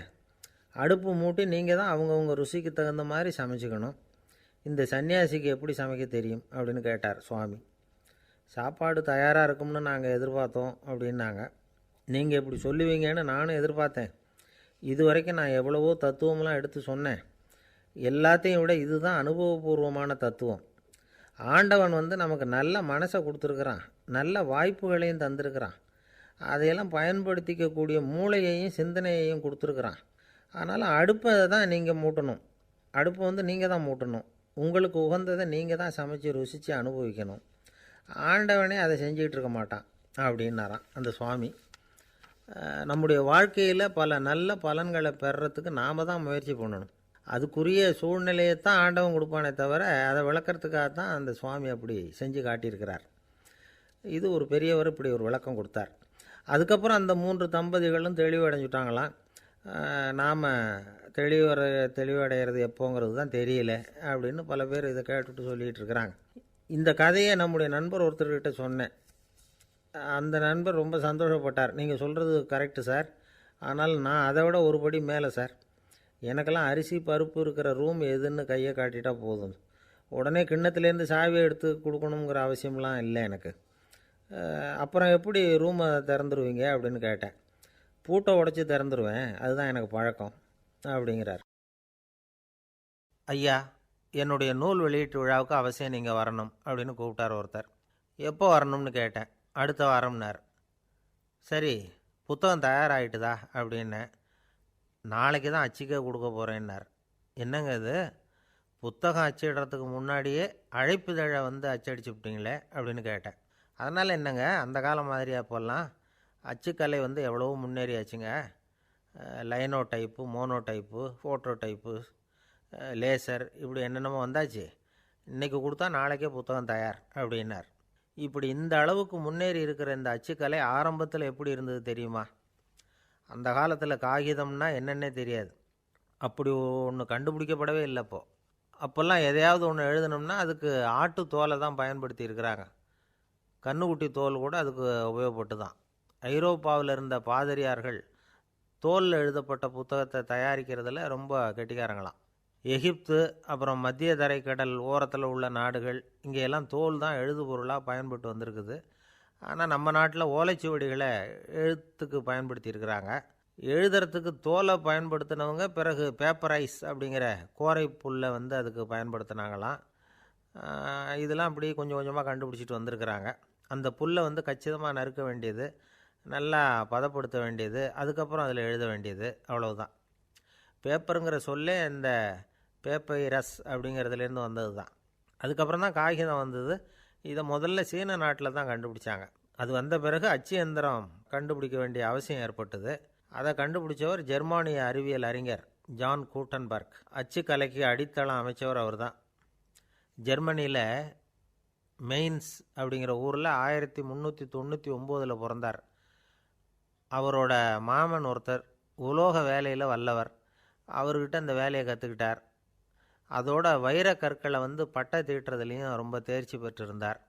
அடுப்பு மூட்டி நீங்கள் தான் அவங்கவுங்க ருசிக்கு தகுந்த மாதிரி சமைச்சிக்கணும், இந்த சன்னியாசிக்கு எப்படி சமைக்க தெரியும் அப்படின்னு கேட்டார் சுவாமி. சாப்பாடு தயாராக இருக்கும்னு நாங்கள் எதிர்பார்த்தோம் அப்படின்னாங்க. நீங்கள் இப்படி சொல்லுவீங்கன்னு நானும் எதிர்பார்த்தேன். இது வரைக்கும் நான் எவ்வளவோ தத்துவம்லாம் எடுத்து சொன்னேன். எல்லாத்தையும் விட இதுதான் அனுபவபூர்வமான தத்துவம். ஆண்டவன் நமக்கு நல்ல மனசை கொடுத்துருக்குறான், நல்ல வாய்ப்புகளையும் தந்திருக்கிறான், அதையெல்லாம் பயன்படுத்திக்கக்கூடிய மூளையையும் சிந்தனையையும் கொடுத்துருக்குறான். அதனால் அடுப்பை தான் நீங்கள் மூட்டணும், அடுப்பை நீங்கள் தான் மூட்டணும், உங்களுக்கு உகந்ததை நீங்கள் தான் சமைச்சு ருசித்து அனுபவிக்கணும். ஆண்டவனே அதை செஞ்சுக்கிட்டு இருக்க மாட்டான் அப்படின்னாராம் அந்த சுவாமி. நம்முடைய வாழ்க்கையில் பல நல்ல பலன்களை பெறுறதுக்கு நாம் தான் முயற்சி பண்ணணும். அதுக்குரிய சூழ்நிலையை தான் ஆண்டவன் கொடுப்பானே தவிர அதை விளக்கிறதுக்காக தான் அந்த சுவாமி அப்படி செஞ்சு காட்டியிருக்கிறார். இது ஒரு பெரியவர் இப்படி ஒரு விளக்கம் கொடுத்தார். அதுக்கப்புறம் அந்த 3 தம்பதிகளும் தெளிவடைஞ்சுட்டாங்களாம். நாம் தெளிவடைகிறது எப்போங்கிறது தான் தெரியல அப்படின்னு பல பேர் இதை கேட்டுட்டு சொல்லிகிட்டு இருக்கிறாங்க. இந்த கதையை நம்முடைய நண்பர் ஒருத்தர்கிட்ட சொன்னேன். அந்த நண்பர் ரொம்ப சந்தோஷப்பட்டார். நீங்கள் சொல்கிறது கரெக்டு சார், ஆனால் நான் அதை விட ஒரு படி மேலே சார். எனக்கெல்லாம் அரிசி பருப்பு இருக்கிற ரூம் எதுன்னு கையை காட்டிட்டா போதும், உடனே கிண்ணத்துலேருந்து சாவியை எடுத்து கொடுக்கணுங்கிற அவசியம்லாம் இல்லை எனக்கு. அப்புறம் எப்படி ரூமை திறந்துருவீங்க அப்படின்னு கேட்டேன். பூட்டை உடச்சி திறந்துருவேன், அதுதான் எனக்கு பழக்கம் அப்படிங்கிறார். ஐயா, என்னுடைய நூல் வெளியீட்டு விழாவுக்கு அவசியம் நீங்கள் வரணும் அப்படின்னு கூப்பிட்டார் ஒருத்தர். எப்போ வரணும்னு கேட்டேன். அடுத்த வாரம்னார். சரி, புத்தகம் தயாராகிட்டுதா அப்படின்னேன். நாளைக்கு தான் அச்சிக்க கொடுக்க போகிறேன்னார். என்னங்க இது, புத்தகம் அச்சிடுறதுக்கு முன்னாடியே அழைப்புதழை அச்சடிச்சு விட்டீங்களே அப்படின்னு கேட்டேன். அதனால் என்னங்க, அந்த காலம் மாதிரியா போடலாம், அச்சுக்கலை எவ்வளவோ முன்னேறியாச்சுங்க. Lino type, mono type, photo type, laser இப்படி என்னென்னமோ வந்தாச்சு. இன்றைக்கி கொடுத்தா நாளைக்கே புத்தகம் தயார் அப்படின்னார். இப்படி இந்த அளவுக்கு முன்னேறி இருக்கிற இந்த அச்சுக்கலை ஆரம்பத்தில் எப்படி இருந்தது தெரியுமா? அந்த காலத்தில் காகிதம்னா என்னென்னே தெரியாது, அப்படி ஒன்று கண்டுபிடிக்கப்படவே இல்லை. அப்போல்லாம் எதையாவது ஒன்று எழுதணும்னா அதுக்கு ஆட்டு தோலை தான் பயன்படுத்தி இருக்கிறாங்க. கண்ணுக்குட்டி தோல் கூட அதுக்கு உபயோகப்பட்டு தான். ஐரோப்பாவில் இருந்த பாதிரியார்கள் தோலில் எழுதப்பட்ட புத்தகத்தை தயாரிக்கிறதுல ரொம்ப கெட்டிக்காரங்களாம். எகிப்து, அப்புறம் மத்திய தரைக்கடல் ஓரத்தில் உள்ள நாடுகள், இங்கே எல்லாம் தோல் தான் எழுதுபொருளாக பயன்பட்டு வந்திருக்குது. ஆனால் நம்ம நாட்டில் ஓலைச்சுவடிகளை எழுத்துக்கு பயன்படுத்தியிருக்கிறாங்க. எழுதுறதுக்கு தோலை பயன்படுத்தினவங்க பிறகு பேப்பரைஸ் அப்படிங்கிற கோரை புல்லை வந்து அதுக்கு பயன்படுத்தினாங்களாம். இதெல்லாம் அப்படி கொஞ்சம் கொஞ்சமாக கண்டுபிடிச்சிட்டு வந்திருக்கிறாங்க. அந்த புல்லை வந்து கச்சிதமாக நறுக்க வேண்டியது, நல்லா பதப்படுத்த வேண்டியது, அதுக்கப்புறம் அதில் எழுத வேண்டியது, அவ்வளவுதான். பேப்பருங்கிற சொல்லே இந்த பேப்பைரஸ் அப்படிங்கிறதுலேருந்து வந்தது தான். அதுக்கப்புறம் தான் காகிதம் வந்தது. இதை முதல்ல சீன நாட்டில் தான் கண்டுபிடிச்சாங்க. அது வந்த பிறகு அச்சு எந்திரம் கண்டுபிடிக்க வேண்டிய அவசியம் ஏற்பட்டது. அதை கண்டுபிடிச்சவர் ஜெர்மானிய அறிவியல் அறிஞர் ஜான் கூட்டன்பர்க். அச்சு கலைக்கு அடித்தளம் அமைச்சவர் அவர் தான். ஜெர்மனியில் மெயின்ஸ் அப்படிங்கிற ஊரில் 1399 பிறந்தார். அவரோட மாமன் ஒருத்தர் உலோக வேலையில் வல்லவர். அவர்கிட்ட அந்த வேலையை கற்றுக்கிட்டார். அதோட வைரக்கற்களை வந்து பட்டை தீட்டுறதுலேயும் ரொம்ப தேர்ச்சி பெற்றிருந்தார்.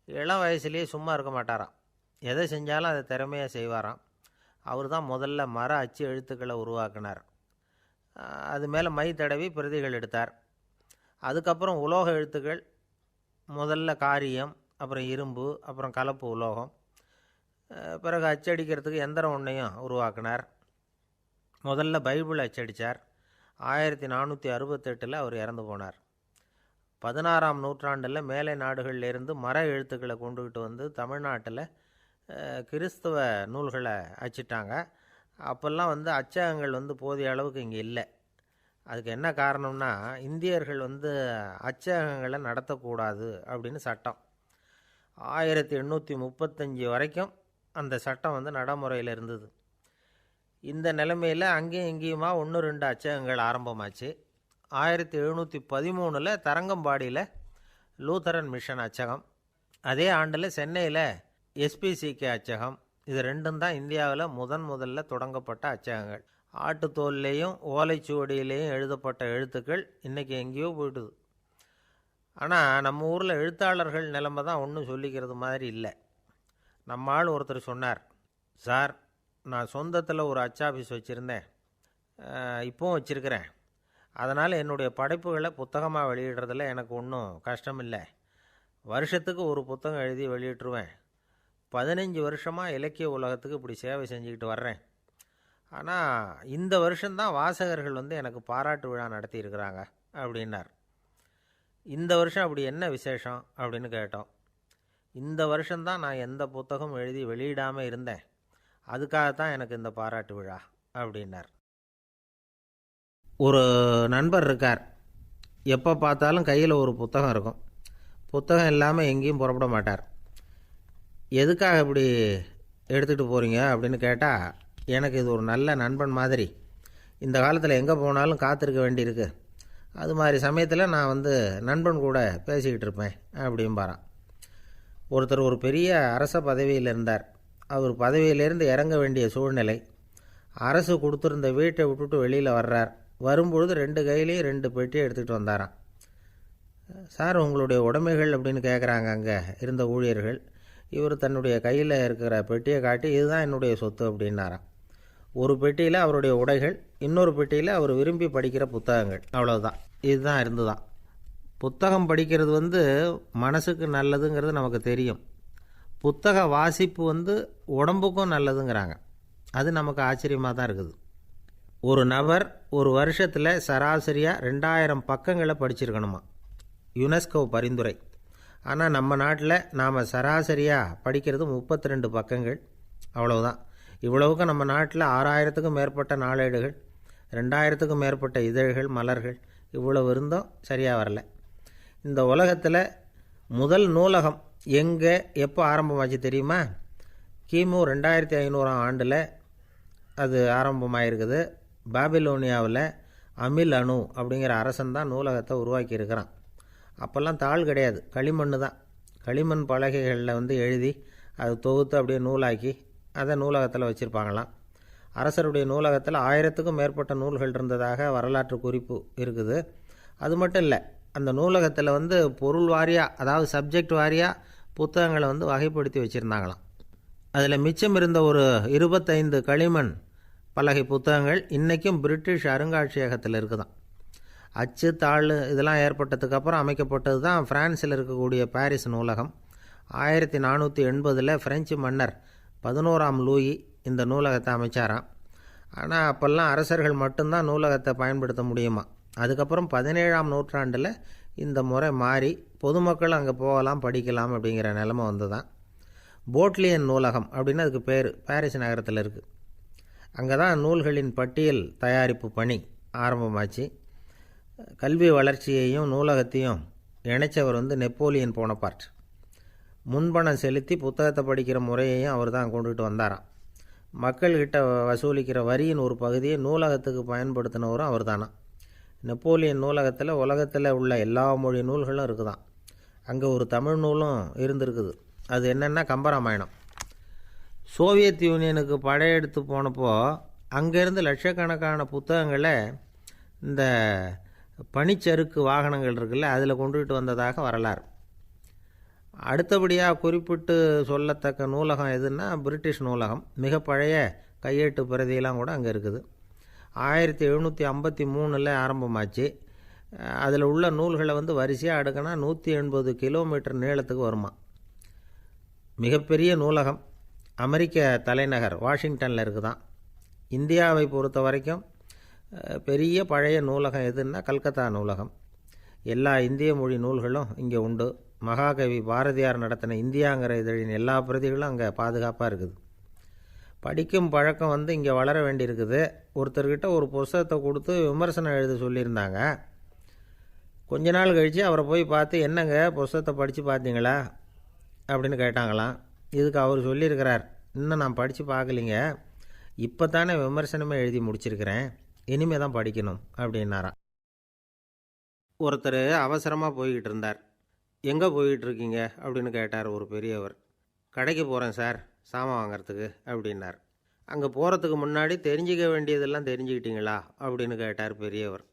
இளம் வயசுலேயே சும்மா இருக்க மாட்டாராம். எதை செஞ்சாலும் அதை திறமையாக செய்வாராம். அவர் தான் முதல்ல மர அச்சு எழுத்துக்களை உருவாக்கினார். அது மேலே மை தடவி பிரதிகள் எடுத்தார். அதுக்கப்புறம் உலோக எழுத்துக்கள், முதல்ல காரியம், அப்புறம் இரும்பு, அப்புறம் கலப்பு உலோகம், பிறகு அச்சடிக்கிறதுக்கு எந்திரம் ஒன்றையும் உருவாக்கினார். முதல்ல பைபிள் அச்சடித்தார். 1468 அவர் இறந்து போனார். 16ஆம் நூற்றாண்டில் மேலை நாடுகளிலிருந்து மர எழுத்துக்களை கொண்டுகிட்டு வந்து தமிழ்நாட்டில் கிறிஸ்தவ நூல்களை அச்சிட்டாங்க. அப்போல்லாம் வந்து அச்சகங்கள் வந்து போதிய அளவுக்கு இங்கே இல்லை. அதுக்கு என்ன காரணம்னா, இந்தியர்கள் வந்து அச்சகங்களை நடத்தக்கூடாது அப்படின்னு சட்டம். 1835 வரைக்கும் அந்த சட்டம் வந்து நடைமுறையில் இருந்தது. இந்த நிலைமையில் அங்கேயும் இங்கேயுமா 1-2 அச்சகங்கள் ஆரம்பமாச்சு. 1713 தரங்கம்பாடியில் லூத்தரன் மிஷன் அச்சகம், அதே ஆண்டில் சென்னையில் எஸ்பிசிகே அச்சகம். இது ரெண்டும் தான் இந்தியாவில் முதல்ல தொடங்கப்பட்ட அச்சகங்கள். ஆட்டுத்தோல்லையும் ஓலைச்சுவடியிலையும் எழுதப்பட்ட எழுத்துக்கள் இன்றைக்கி எங்கேயோ போயிடுது. ஆனால் நம்ம ஊரில் எழுத்தாளர்கள் நிலைமை தான் ஒன்றும் சொல்லிக்கிறது மாதிரி இல்லை. நம்ம ஆள் ஒருத்தர் சொன்னார், சார், நான் சொந்தத்தில் ஒரு அச்சாபீஸ் வச்சுருந்தேன், இப்போவும் வச்சுருக்கிறேன். அதனால் என்னுடைய படைப்புகளை புத்தகமாக வெளியிடுறதில் எனக்கு ஒன்றும் கஷ்டம் இல்லை. வருஷத்துக்கு ஒரு புத்தகம் எழுதி வெளியிட்டுருவேன். 15 வருஷமாக இலக்கிய உலகத்துக்கு இப்படி சேவை செஞ்சுக்கிட்டு வர்றேன். ஆனால் இந்த வருஷம்தான் வாசகர்கள் வந்து எனக்கு பாராட்டு விழா நடத்தியிருக்கிறாங்க அப்படின்னார். இந்த வருஷம் அப்படி என்ன விசேஷம் அப்படின்னு கேட்டோம். இந்த வருஷம்தான் நான் எந்த புத்தகம் எழுதி வெளியிடாமல் இருந்தேன், அதுக்காகத்தான் எனக்கு இந்த பாராட்டு விழா அப்படின்னார். ஒரு நண்பர் இருக்கார். எப்போ பார்த்தாலும் கையில் ஒரு புத்தகம் இருக்கும். புத்தகம் இல்லாமல் எங்கேயும் புறப்பட மாட்டார். எதுக்காக இப்படி எடுத்துகிட்டு போகிறீங்க அப்படின்னு கேட்டால், எனக்கு இது ஒரு நல்ல நண்பன் மாதிரி. இந்த காலத்தில் எங்கே போனாலும் காத்திருக்க வேண்டியிருக்கு. அது மாதிரி சமயத்தில் நான் வந்து நண்பன் கூட பேசிக்கிட்டு இருப்பேன் அப்படிம்பாரான். ஒருத்தர் ஒரு பெரிய அரச பதவியில் இருந்தார். அவர் பதவியிலேருந்து இறங்க வேண்டிய சூழ்நிலை. அரசு கொடுத்துருந்த வீட்டை விட்டுட்டு வெளியில் வர்றார். வரும்பொழுது 2 கையிலையும் 2 பெட்டியை எடுத்துகிட்டு வந்தாராம். சார், உங்களுடைய உடைமைகள் அப்படின்னு கேட்குறாங்க அங்கே இருந்த ஊழியர்கள். இவர் தன்னுடைய கையில் இருக்கிற பெட்டியை காட்டி, இதுதான் என்னுடைய சொத்து அப்படின்னாராம். ஒரு பெட்டியில் அவருடைய உடைகள், இன்னொரு பெட்டியில் அவர் விரும்பி படிக்கிற புத்தகங்கள், அவ்வளோதான். இதுதான் இருந்துதான். புத்தகம் படிக்கிறது வந்து மனசுக்கு நல்லதுங்கிறது நமக்கு தெரியும். புத்தக வாசிப்பு வந்து உடம்புக்கும் நல்லதுங்கிறாங்க. அது நமக்கு ஆச்சரியமாக தான் இருக்குது. ஒரு நபர் ஒரு வருஷத்தில் சராசரியாக 2000 பக்கங்களை படிச்சிருக்கணுமா, யுனெஸ்கோ பரிந்துரை. ஆனால் நம்ம நாட்டில் நாம் சராசரியாக படிக்கிறது 32 பக்கங்கள், அவ்வளவுதான். இவ்வளவுக்கு நம்ம நாட்டில் 6000க்கும் மேற்பட்ட நாளேடுகள், 2000க்கும் மேற்பட்ட இதழ்கள், மலர்கள், இவ்வளவு இருந்தும் சரியாக வரல. இந்த உலகத்தில் முதல் நூலகம் எங்கே எப்போ ஆரம்பமாச்சு தெரியுமா? கிமு 2500ஆம் ஆண்டில் அது ஆரம்பமாயிருக்குது. பாபிலோனியாவில் அமில் அணு அப்படிங்கிற அரசன் தான் நூலகத்தை உருவாக்கியிருக்கிறான். அப்போல்லாம் தாள் கிடையாது, களிமண் தான். களிமண் பலகைகளில் வந்து எழுதி அது தொகுத்து அப்படியே நூலாக்கி அதை நூலகத்தில் வச்சுருப்பாங்களாம். அரசருடைய நூலகத்தில் 1000க்கும் மேற்பட்ட நூல்கள் இருந்ததாக வரலாற்று குறிப்பு இருக்குது. அது மட்டும் இல்லை, அந்த நூலகத்தில் வந்து பொருள் வாரியாக, அதாவது சப்ஜெக்ட் வாரியாக புத்தகங்களை வந்து வகைப்படுத்தி வச்சுருந்தாங்களாம். அதில் மிச்சம் இருந்த ஒரு 25 களிமண் பலகை புத்தகங்கள் இன்றைக்கும் பிரிட்டிஷ் அருங்காட்சியகத்தில் இருக்குதான். அச்சு தாள் இதெல்லாம் ஏற்பட்டதுக்கப்புறம் அமைக்கப்பட்டது தான் பிரான்சில் இருக்கக்கூடிய பாரிஸ் நூலகம். 1480 ஃப்ரெஞ்சு மன்னர் 11ஆம் லூயி இந்த நூலகத்தை அமைச்சாராம். ஆனால் அப்போல்லாம் அரசர்கள் மட்டும்தான் நூலகத்தை பயன்படுத்த முடியுமா. அதுக்கப்புறம் 17ஆம் நூற்றாண்டில் இந்த முறை மாறி பொதுமக்கள் அங்கே போகலாம், படிக்கலாம் அப்படிங்கிற நிலைமை வந்து தான் போட்லியன் நூலகம் அப்படின்னு அதுக்கு பேர் பாரிஸ் நகரத்தில் இருக்குது. அங்கே தான் நூல்களின் பட்டியல் தயாரிப்பு பணி ஆரம்பமாச்சு. கல்வி வளர்ச்சியையும் நூலகத்தையும் இணைச்சவர் நெப்போலியன் போனபார்ட். முன்பணம் செலுத்தி புத்தகத்தை படிக்கிற முறையையும் அவர் தான் கொண்டுகிட்டு வந்தாராம். மக்கள்கிட்ட வசூலிக்கிற வரியின் ஒரு பகுதியை நூலகத்துக்கு பயன்படுத்தினவரும் அவர் தானா. நெப்போலியன் நூலகத்தில் உலகத்தில் உள்ள எல்லா மொழி நூல்களும் இருக்குதான். அங்கே ஒரு தமிழ் நூலும் இருந்திருக்குது. அது என்னென்னா கம்பராமாயணம். சோவியத் யூனியனுக்கு படையெடுத்து போனப்போ அங்கேருந்து லட்சக்கணக்கான புத்தகங்களை இந்த பனிச்சறுக்கு வாகனங்கள் இருக்குல்ல அதில் கொண்டுகிட்டு வந்ததாக வரலாறு. அடுத்தபடியாக குறிப்பிட்டு சொல்லத்தக்க நூலகம் எதுன்னா பிரிட்டிஷ் நூலகம். மிக பழைய கையெட்டு பிரதியெல்லாம் கூட அங்கே இருக்குது. 1753 ஆரம்பமாச்சு. அதில் உள்ள நூல்களை வரிசையாக அடுக்கினா 180 கிலோமீட்டர் நீளத்துக்கு வருமா. மிகப்பெரிய நூலகம் அமெரிக்க தலைநகர் வாஷிங்டனில் இருக்குதான். இந்தியாவை பொறுத்த வரைக்கும் பெரிய பழைய நூலகம் எதுன்னா கல்கத்தா நூலகம். எல்லா இந்திய மொழி நூல்களும் இங்கே உண்டு. மகாகவி பாரதியார் நடத்தின இந்தியாங்கிற இதழின் எல்லா பிரதிகளும் அங்கே பாதுகாப்பாக இருக்குது. படிக்கும் பழக்கம் இங்கே வளர வேண்டியிருக்குது. ஒருத்தர்கிட்ட ஒரு புஸ்தகத்தை கொடுத்து விமர்சனம் எழுத சொல்லியிருந்தாங்க. கொஞ்ச நாள் கழித்து அவரை போய் பார்த்து என்னங்க புஸ்தகத்தை படித்து பார்த்தீங்களா அப்படின்னு கேட்டாங்களாம். இதுக்கு அவர் சொல்லியிருக்கிறார், இன்னும் நான் படித்து பார்க்கலிங்க, இப்போ தானே விமர்சனமே எழுதி முடிச்சிருக்கிறேன், இனிமே தான் படிக்கணும் அப்படின்னாராம். ஒருத்தர் அவசரமாக போய்கிட்டு இருந்தார். எங்கே போய்கிட்டு இருக்கீங்க அப்படின்னு கேட்டார் ஒரு பெரியவர். கடைக்கு போகிறேன் சார், சாமான் வாங்கிறதுக்கு அப்படின்னார். அங்கே போகிறதுக்கு முன்னாடி தெரிஞ்சிக்க வேண்டியதெல்லாம் தெரிஞ்சுக்கிட்டீங்களா அப்படின்னு கேட்டார் பெரியவர்.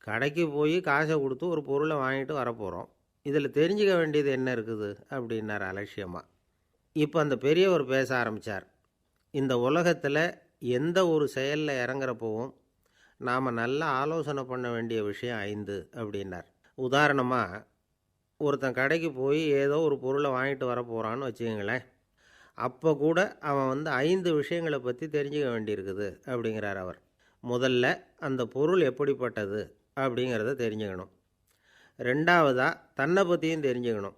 கடைக்கு போய் காசை கொடுத்து ஒரு பொருளை வாங்கிட்டு வரப்போகிறோம், இதில் தெரிஞ்சிக்க வேண்டியது என்ன இருக்குது அப்படின்னார் அலட்சியமாக. இப்போ அந்த பெரியவர் பேச ஆரம்பித்தார். இந்த உலகத்தில் எந்த ஒரு செயலில் இறங்குறப்போவும் நாம் நல்லா ஆலோசனை பண்ண வேண்டிய விஷயம் 5 அப்படின்னார். உதாரணமாக ஒருத்தன் கடைக்கு போய் ஏதோ ஒரு பொருளை வாங்கிட்டு வர போகிறான்னு வச்சுக்கோங்களேன். அப்போ கூட அவன் 5 விஷயங்களை பற்றி தெரிஞ்சுக்க வேண்டியிருக்குது அப்படிங்கிறார் அவர். முதல்ல அந்த பொருள் எப்படிப்பட்டது அப்படிங்கிறத தெரிஞ்சுக்கணும். ரெண்டாவதாக தன்னை பற்றியும் தெரிஞ்சுக்கணும்.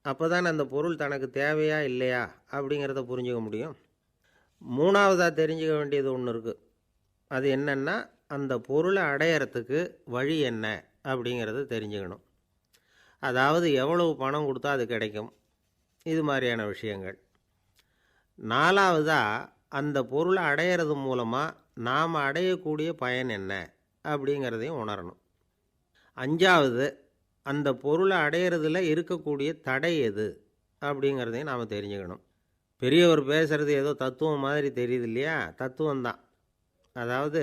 அப்போ தான் அந்த பொருள் தனக்கு தேவையா இல்லையா அப்படிங்கிறத புரிஞ்சுக்க முடியும். மூணாவதாக தெரிஞ்சுக்க வேண்டியது ஒன்று இருக்குது. அது என்னென்னா அந்த பொருளை அடையிறதுக்கு வழி என்ன அப்படிங்கிறத தெரிஞ்சுக்கணும். அதாவது எவ்வளவு பணம் கொடுத்தா அது கிடைக்கும், இது மாதிரியான விஷயங்கள். நாலாவதாக அந்த பொருளை அடையிறது மூலமாக நாம் அடையக்கூடிய பயன் என்ன அப்படிங்கிறதையும் உணரணும். அஞ்சாவது அந்த பொருளை அடையிறதுல இருக்கக்கூடிய தடை எது அப்படிங்கிறதையும் நாம் தெரிஞ்சுக்கணும். பெரியவர் பேசுகிறது ஏதோ தத்துவம் மாதிரி தெரியுது இல்லையா, தத்துவம்தான். அதாவது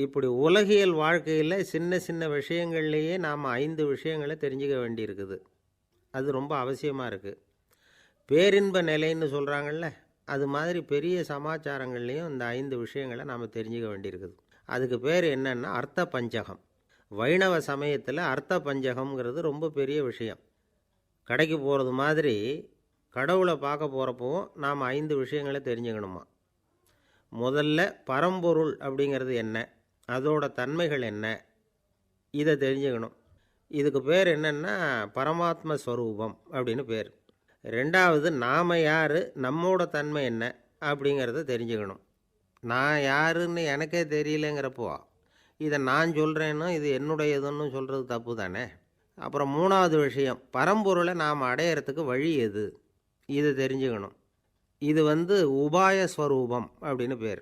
இப்படி உலகியல் வாழ்க்கையில் சின்ன சின்ன விஷயங்கள்லேயே நாம் 5 விஷயங்களை தெரிஞ்சுக்க வேண்டியிருக்குது. அது ரொம்ப அவசியமாக இருக்குது. பேரின்ப நிலைன்னு சொல்கிறாங்கள்ல, அது மாதிரி பெரிய சமாச்சாரங்கள்லேயும் இந்த 5 விஷயங்களை நாம் தெரிஞ்சுக்க வேண்டியிருக்குது. அதுக்கு பேர் என்னன்னா அர்த்த பஞ்சகம். வைணவ சமயத்தில் அர்த்த பஞ்சகம்ங்கிறது ரொம்ப பெரிய விஷயம். கடைக்கு போகிறது மாதிரி கடவுளை பார்க்க போகிறப்பவும் நாம் 5 விஷயங்களை தெரிஞ்சுக்கணுமா. முதல்ல பரம்பொருள் அப்படிங்கிறது என்ன, அதோட தன்மைகள் என்ன, இதை தெரிஞ்சுக்கணும். இதுக்கு பேர் என்னென்னா பரமாத்ம ஸ்வரூபம் அப்படின்னு பேர். ரெண்டாவது நாம் யார், நம்மோட தன்மை என்ன அப்படிங்கிறத தெரிஞ்சுக்கணும். நான் யாருன்னு எனக்கே தெரியலைங்கிறப்போ இதை நான் சொல்கிறேன்னு இது என்னுடையதுன்னு சொல்கிறது தப்பு தானே. அப்புறம் மூணாவது விஷயம் பரம்பொருளை நாம் அடையிறதுக்கு வழி எது, இதை தெரிஞ்சுக்கணும். இது உபாய ஸ்வரூபம் அப்படின்னு பேர்.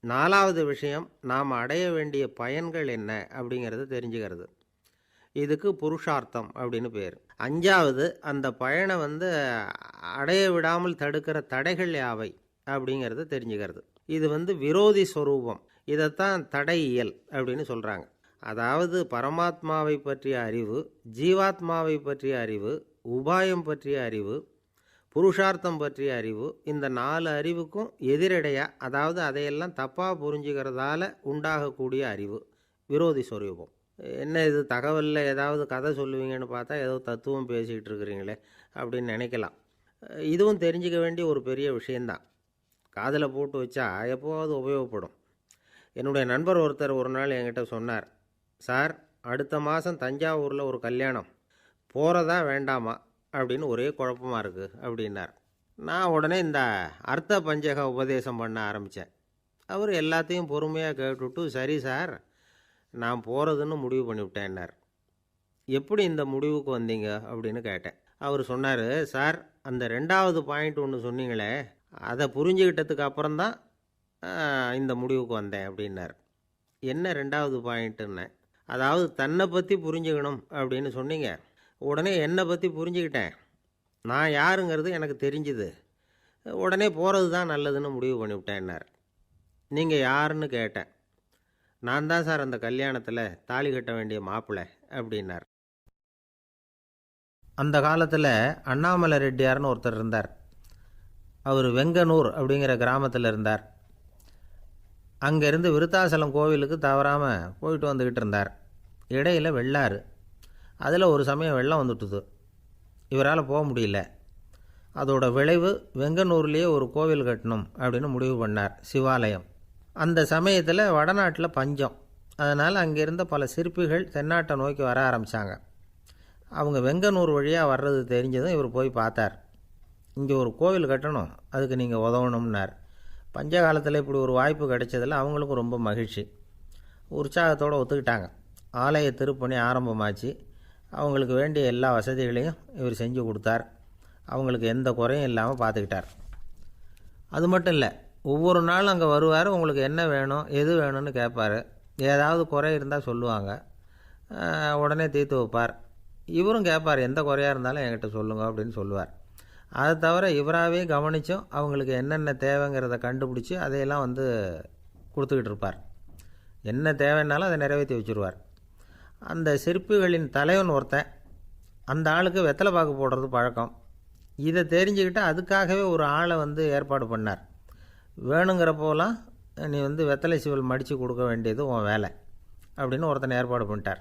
நாலாவது விஷயம் நாம் அடைய வேண்டிய பயன்கள் என்ன அப்படிங்கிறத தெரிஞ்சுக்கிறது. இதுக்கு புருஷார்த்தம் அப்படின்னு பேர். அஞ்சாவது அந்த பயனை அடைய விடாமல் தடுக்கிற தடைகள் யாவை அப்படிங்கிறத தெரிஞ்சுக்கிறது. இது விரோதி ஸ்வரூபம். இதைத்தான் தடையியல் அப்படின்னு சொல்கிறாங்க. அதாவது பரமாத்மாவை பற்றிய அறிவு, ஜீவாத்மாவை பற்றிய அறிவு, உபாயம் பற்றிய அறிவு, புருஷார்த்தம் பற்றிய அறிவு. இந்த 4 அறிவுக்கும் எதிரடையாக, அதாவது அதையெல்லாம் தப்பாக புரிஞ்சுக்கிறதால உண்டாகக்கூடிய அறிவு விரோதி சொரூபம். என்ன இது தகவலில் ஏதாவது கதை சொல்லுவீங்கன்னு பார்த்தா ஏதோ தத்துவம் பேசிக்கிட்டு இருக்கிறீங்களே அப்படின்னு நினைக்கலாம். இதுவும் தெரிஞ்சுக்க வேண்டிய ஒரு பெரிய விஷயந்தான். காதில் போட்டு வச்சா எப்போவாவது உபயோகப்படும். என்னுடைய நண்பர் ஒருத்தர் ஒரு நாள் என்கிட்ட சொன்னார், சார் அடுத்த மாதம் தஞ்சாவூரில் ஒரு கல்யாணம், போகிறதா வேண்டாமா அப்படின்னு ஒரே குழப்பமாக இருக்குது அப்படின்னார். நான் உடனே இந்த அர்த்த பஞ்சக உபதேசம் பண்ண ஆரம்பித்தேன். அவர் எல்லாத்தையும் பொறுமையாக கேட்டுவிட்டு, சரி சார் நான் போகிறதுன்னு முடிவு பண்ணிவிட்டேன்னார். எப்படி இந்த முடிவுக்கு வந்தீங்க அப்படின்னு கேட்டேன். அவர் சொன்னார், சார் அந்த 2வது பாயிண்ட் ஒன்று சொன்னீங்களே, அதை புரிஞ்சுக்கிட்டதுக்கு அப்புறம்தான் இந்த முடிவுக்கு வந்தேன் அப்படின்னார். என்ன 2வது பாயிண்ட்டுன்னு? அதாவது தன்னை பற்றி புரிஞ்சுக்கணும் அப்படின்னு சொன்னீங்க. உடனே என்னை பற்றி புரிஞ்சுக்கிட்டேன், நான் யாருங்கிறது எனக்கு தெரிஞ்சுது, உடனே போகிறது தான் நல்லதுன்னு முடிவு பண்ணிவிட்டேன்னார். நீங்கள் யாருன்னு கேட்டேன். நான் தான் சார் அந்த கல்யாணத்தில் தாலி கட்ட வேண்டிய மாப்பிள்ளை அப்படின்னார். அந்த காலத்தில் அண்ணாமலை ரெட்டியார்னு ஒருத்தர் இருந்தார். அவர் வெங்கனூர் அப்படிங்கிற கிராமத்தில் இருந்தார். அங்கேருந்து விருத்தாசலம் கோவிலுக்கு தவறாமல் போயிட்டு வந்துக்கிட்டு இருந்தார். இடையில் வெள்ளாறு, அதில் ஒரு சமயம் வெள்ளம் வந்துட்டுது. இவரால் போக முடியல. அதோட விளைவு வெங்கனூர்லேயே ஒரு கோவில் கட்டணும் அப்படின்னு முடிவு பண்ணார், சிவாலயம். அந்த சமயத்தில் வடநாட்டில் பஞ்சம். அதனால் அங்கே இருந்த பல சிற்பிகள் தென்னாட்டை நோக்கி வர ஆரம்பித்தாங்க. அவங்க வெங்கனூர் வழியாக வர்றது தெரிஞ்சதும் இவர் போய் பார்த்தார். இங்கே ஒரு கோவில் கட்டணும், அதுக்கு நீங்கள் உதவணும்னார். பஞ்ச காலத்தில் இப்படி ஒரு வாய்ப்பு கிடைச்சதில் அவங்களுக்கும் ரொம்ப மகிழ்ச்சி. உற்சாகத்தோடு ஒத்துக்கிட்டாங்க. ஆலய திருப்பணி ஆரம்பமாச்சு. அவங்களுக்கு வேண்டிய எல்லா வசதிகளையும் இவர் செஞ்சு கொடுத்தார். அவங்களுக்கு எந்த குறையும் இல்லாமல் பார்த்துக்கிட்டார். அது மட்டும் இல்லை, ஒவ்வொரு நாளும் அங்கே வருவார். உங்களுக்கு என்ன வேணும் எது வேணும்னு கேட்பார். ஏதாவது குறை இருந்தால் சொல்லுவாங்க, உடனே தீர்த்து வைப்பார். இவரும் கேட்பார், எந்த குறையாக இருந்தாலும் என்கிட்ட சொல்லுங்க அப்படின்னு சொல்லுவார். அதை தவிர இவராகவே கவனித்தும் அவங்களுக்கு என்னென்ன தேவைங்கிறத கண்டுபிடிச்சி அதையெல்லாம் கொடுத்துக்கிட்டு இருப்பார். என்ன தேவைன்னாலும் அதை நிறைவேற்றி வச்சுருவார். அந்த சிற்பிகளின் தலைவன் ஒருத்தன், அந்த ஆளுக்கு வெத்தலை பாக்கு போடுறது பழக்கம். இதை தெரிஞ்சுக்கிட்டு அதுக்காகவே ஒரு ஆளை ஏற்பாடு பண்ணார். வேணுங்கிறப்போலாம் நீ வெத்தலை சீவல் மடித்து கொடுக்க வேண்டியது உன் வேலை அப்படின்னு ஒருத்தனை ஏற்பாடு பண்ணிட்டார்.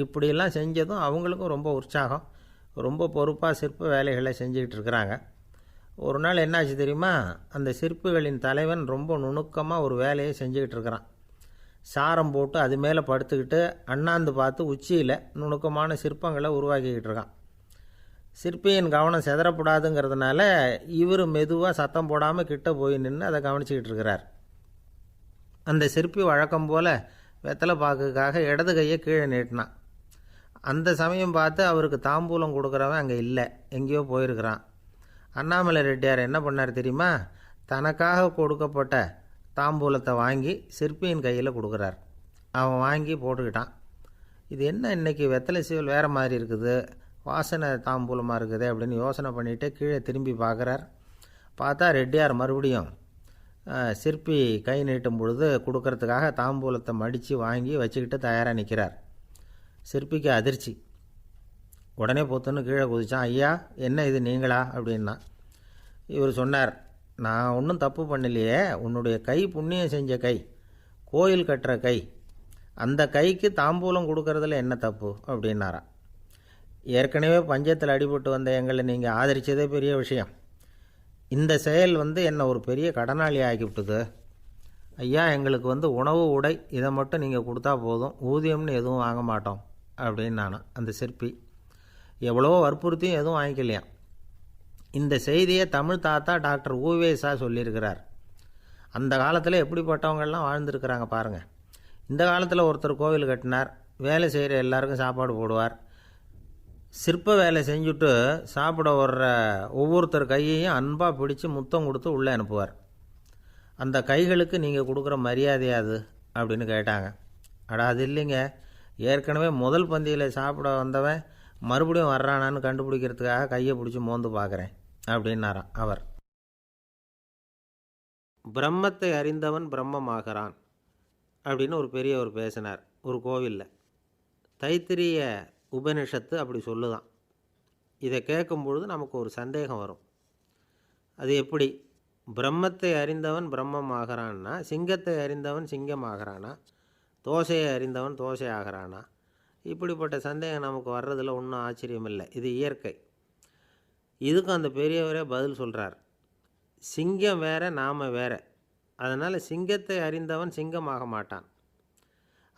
இப்படியெல்லாம் செஞ்சதும் அவங்களுக்கும் ரொம்ப உற்சாகம். ரொம்ப பொறுப்பாக சிற்ப வேலைகளை செஞ்சுக்கிட்டு இருக்கிறாங்க. ஒரு நாள் என்னாச்சு தெரியுமா? அந்த சிற்பிகளின் தலைவன் ரொம்ப நுணுக்கமாக ஒரு வேலையை செஞ்சுக்கிட்டு இருக்கிறான். சாரம் போட்டு அது மேலே படுத்துக்கிட்டு அண்ணாந்து பார்த்து உச்சியில் நுணுக்கமான சிற்பங்களை உருவாக்கிக்கிட்டு இருக்கான். சிற்பியின் கவனம் செதறப்படாதுங்கிறதுனால இவர் மெதுவாக சத்தம் போடாமல் கிட்ட போய் நின்று அதை கவனிச்சிக்கிட்டு இருக்கிறார். அந்த சிற்பி வழக்கம் போல் வெத்தலை பாக்குக்காக இடது கையை கீழே நீட்டினான். அந்த சமயம் பார்த்து அவருக்கு தாம்பூலம் கொடுக்குறவன் அங்கே இல்லை, எங்கேயோ போயிருக்கிறான். அண்ணாமலை ரெட்டியார் என்ன பண்ணார் தெரியுமா? தனக்காக கொடுக்கப்பட்ட தாம்பூலத்தை வாங்கி சிற்பியின் கையில் கொடுக்குறார். அவன் வாங்கி போட்டுக்கிட்டான். இது என்ன இன்னைக்கு வெத்தலை சீவல் வேறு மாதிரி இருக்குது, வாசனை தாம்பூலமாக இருக்குது அப்படின்னு யோசனை பண்ணிவிட்டு கீழே திரும்பி பார்க்குறார். பார்த்தா ரெட்டியார் மறுபடியும் சிற்பி கை நீட்டும் பொழுது கொடுக்கறதுக்காக தாம்பூலத்தை மடித்து வாங்கி வச்சுக்கிட்டு தயாராக நிற்கிறார். சிற்பிக்கு அதிர்ச்சி. உடனே பொத்துன்னு கீழே குதிச்சான். ஐயா என்ன இது நீங்களா அப்படின்னா. இவர் சொன்னார், நான் ஒன்றும் தப்பு பண்ணலையே, உன்னுடைய கை புண்ணியம் செஞ்ச கை, கோயில் கட்டுற கை, அந்த கைக்கு தாம்பூலம் கொடுக்கறதுல என்ன தப்பு அப்படின்னாராம். ஏற்கனவே பஞ்சத்தில் அடிபட்டு வந்த எங்களை நீங்கள் ஆதரித்ததே பெரிய விஷயம். இந்த செயல் என்னை ஒரு பெரிய கடனாளி ஆக்கிவிட்டுது. ஐயா எங்களுக்கு உணவு உடை இதை மட்டும் நீங்கள் கொடுத்தா போதும், ஊதியம்னு எதுவும் வாங்க மாட்டோம் அப்படின்னு நானும். அந்த சிற்பி எவ்வளோ வற்புறுத்தியும் எதுவும் வாங்கிக்கலையாம். இந்த செய்தியை தமிழ் தாத்தா டாக்டர் ஊவேசா சொல்லியிருக்கிறார். அந்த காலத்தில் எப்படிப்பட்டவங்கள்லாம் வாழ்ந்துருக்கிறாங்க பாருங்கள். இந்த காலத்தில் ஒருத்தர் கோவில் கட்டினார், வேலை செய்கிற எல்லாருக்கும் சாப்பாடு போடுவார். சிற்ப வேலை செஞ்சுட்டு சாப்பிட வர்ற ஒவ்வொருத்தர் கையையும் அன்பாக பிடிச்சி முத்தம் கொடுத்து உள்ளே அனுப்புவார். அந்த கைகளுக்கு நீங்கள் கொடுக்குற மரியாதையாது அப்படின்னு கேட்டாங்க. அடா அது இல்லைங்க, ஏற்கனவே முதல் பந்தியில் சாப்பிட வந்தவன் மறுபடியும் வர்றானான்னு கண்டுபிடிக்கிறதுக்காக கையை பிடிச்சி மோந்து பார்க்குறேன் அப்படின்னாராம் அவர். பிரம்மத்தை அறிந்தவன் பிரம்மமாகிறான் அப்படின்னு ஒரு பெரியவர் பேசினார் ஒரு கோவிலில். தைத்திரிய உபனிஷத்து அப்படி சொல்லுதான். இதை கேட்கும் பொழுது நமக்கு ஒரு சந்தேகம் வரும். அது எப்படி? பிரம்மத்தை அறிந்தவன் பிரம்மம் ஆகிறான்னா, சிங்கத்தை அறிந்தவன் சிங்கம் ஆகிறானா, தோசையை அறிந்தவன் தோசை ஆகிறானா? இப்படிப்பட்ட சந்தேகம் நமக்கு வர்றதில் ஒன்றும் ஆச்சரியம் இல்லை. இது இயற்கை. இதுக்கும் அந்த பெரியவரே பதில் சொல்கிறார். சிங்கம் வேற, நாம் வேற. அதனால் சிங்கத்தை அறிந்தவன் சிங்கம் ஆக மாட்டான்.